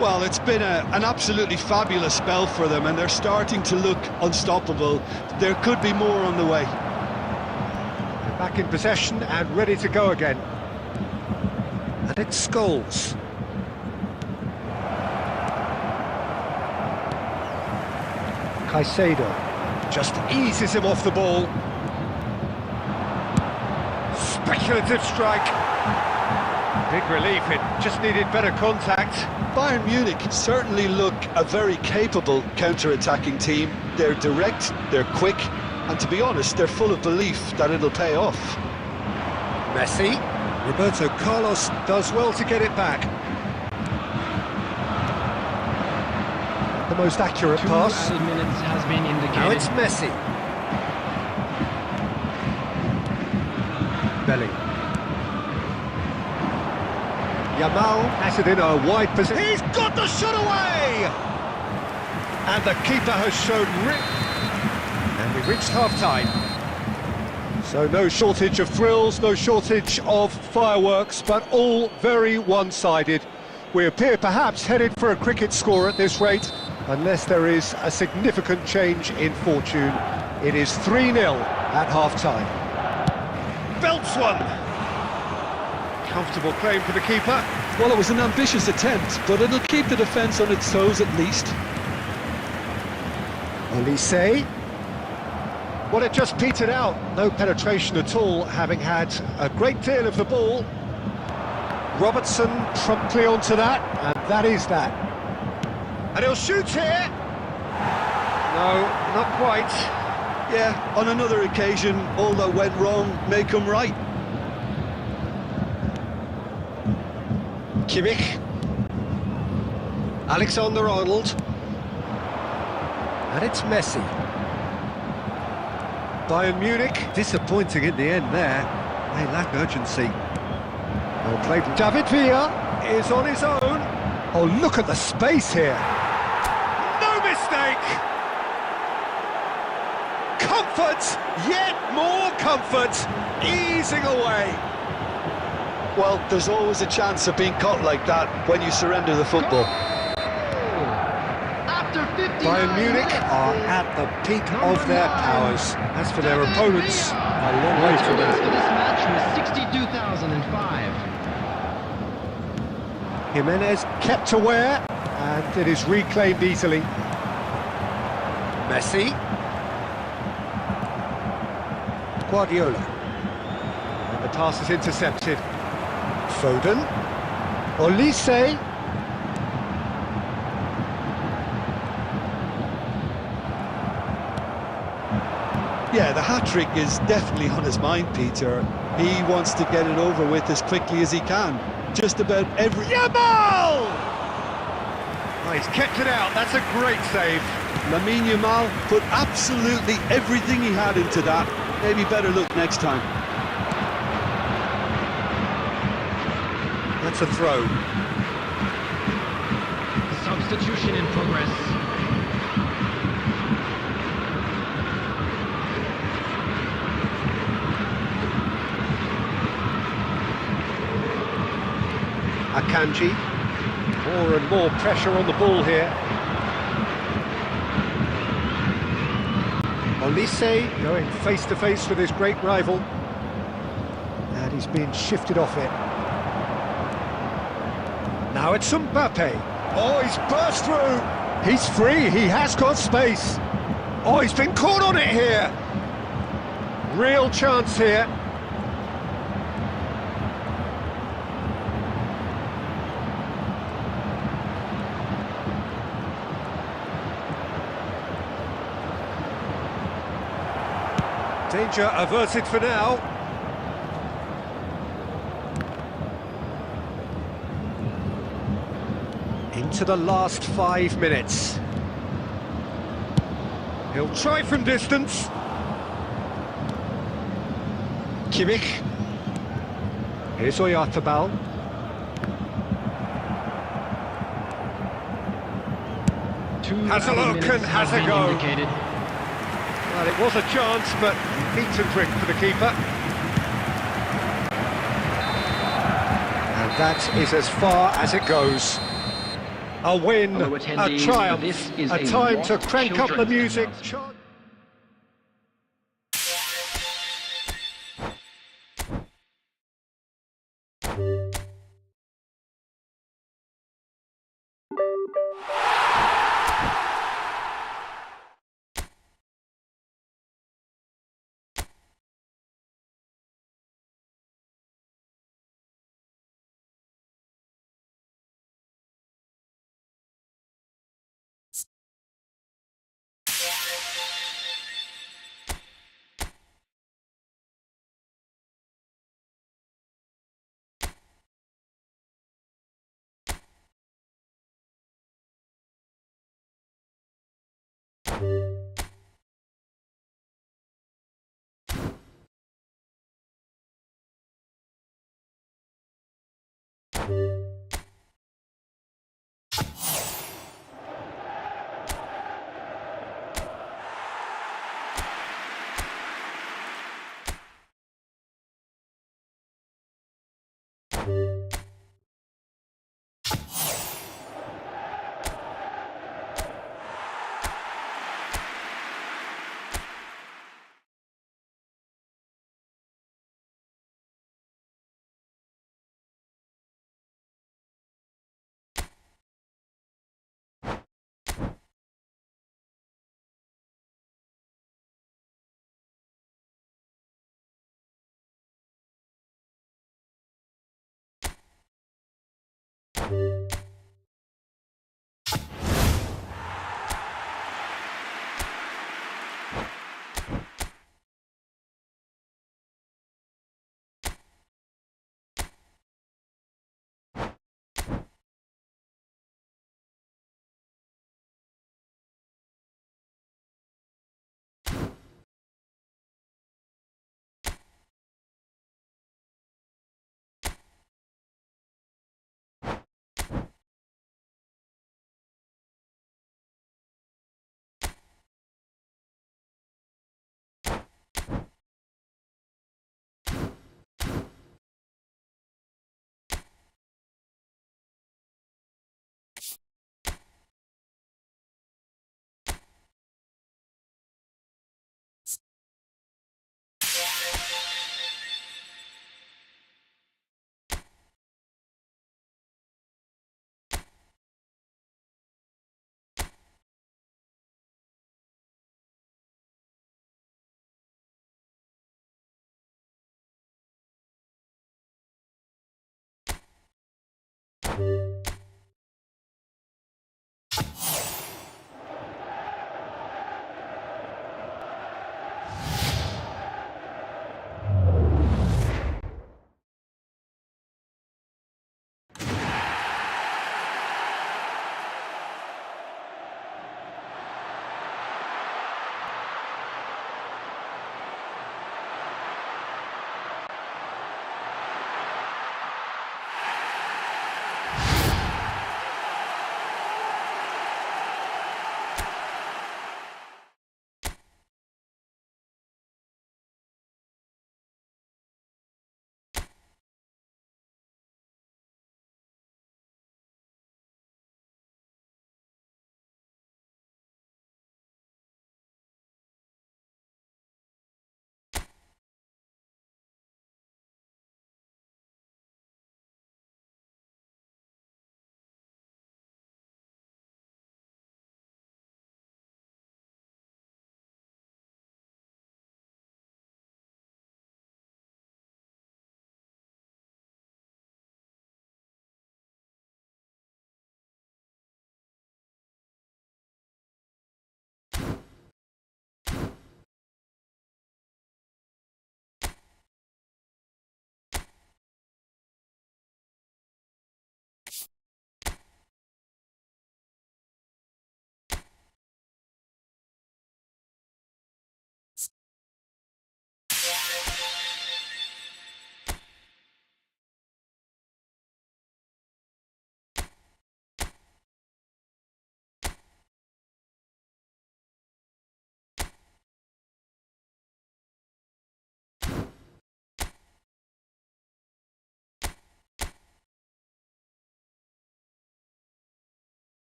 Well, it's been an absolutely fabulous spell for them, and they're starting to look unstoppable. There could be more on the way. They're back in possession and ready to go again. And it's Scholes. Caicedo just eases him off the ball. Speculative strike. Big relief, it just needed better contact. Bayern Munich certainly look a very capable counter-attacking team. They're direct, they're quick, and to be honest, they're full of belief that it'll pay off. Messi. Roberto Carlos does well to get it back. the most accurate pass. 2 minutes has been indicated. Now it's Messi. Belling. Yamal has it in a wide position. He's got the shot away! And the keeper has shown and we reached half-time. So no shortage of thrills, no shortage of fireworks, but all very one-sided. We appear perhaps headed for a cricket score at this rate, unless there is a significant change in fortune. It is 3-0 at half-time. Belts one! Comfortable claim for the keeper. Well, it was an ambitious attempt, but it'll keep the defence on its toes at least. Olise. Well, it just petered out. No penetration at all, having had a great deal of the ball. Robertson promptly onto that, and that is that. And he'll shoot here. No, not quite. Yeah, on another occasion, all that went wrong may come right. Kimmich. Alexander-Arnold. And it's Messi. Bayern Munich, disappointing in the end there. They lack urgency. Well played. David Villa is on his own. Oh, look at the space here. No mistake! Comfort, yet more comfort, easing away. Well, there's always a chance of being caught like that when you surrender the football. After 59 Bayern Munich minutes, are at the peak of their powers. As for their opponents, a long way from attendance for that. this match was 62,005. Jimenez kept aware, and it is reclaimed easily. Messi. Guardiola. And the pass is intercepted. Foden. Olise. Yeah, the hat-trick is definitely on his mind, Peter. He wants to get it over with as quickly as he can. Just about every... Yamal! Oh, he's kept it out, that's a great save. Lamine Yamal put absolutely everything he had into that. Maybe better look next time. That's a throw. Substitution in progress. Akanji. More and more pressure on the ball here. Olise going face to face with his great rival. And he's being shifted off it. Now it's Mbappe. Oh, he's burst through. He's free, he has got space. Oh, he's been caught on it here. Real chance here. Danger averted for now. Into the last 5 minutes. He'll try from distance. Kimmich. Here's Oyarzabal. Has a look and has a go. Indicated. Well, it was a chance, but meet and drink for the keeper. And that is as far as it goes. A win, Hello, a attendees. triumph, This is a a time to Wasp crank up the children's music. announcement.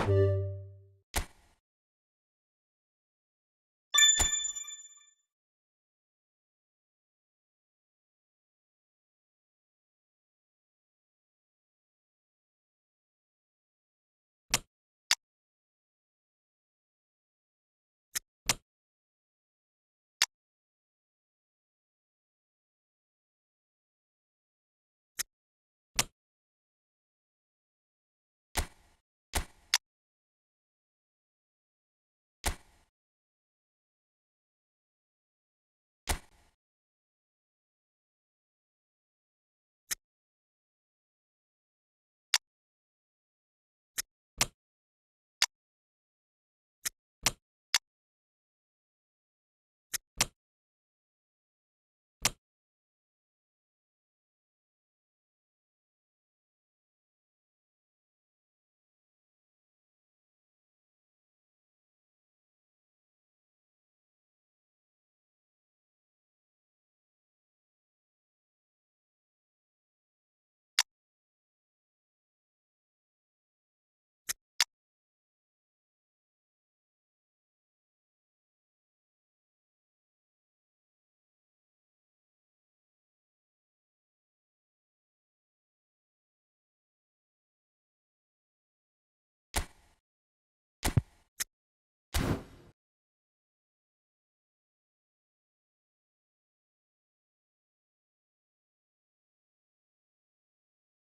Thank you.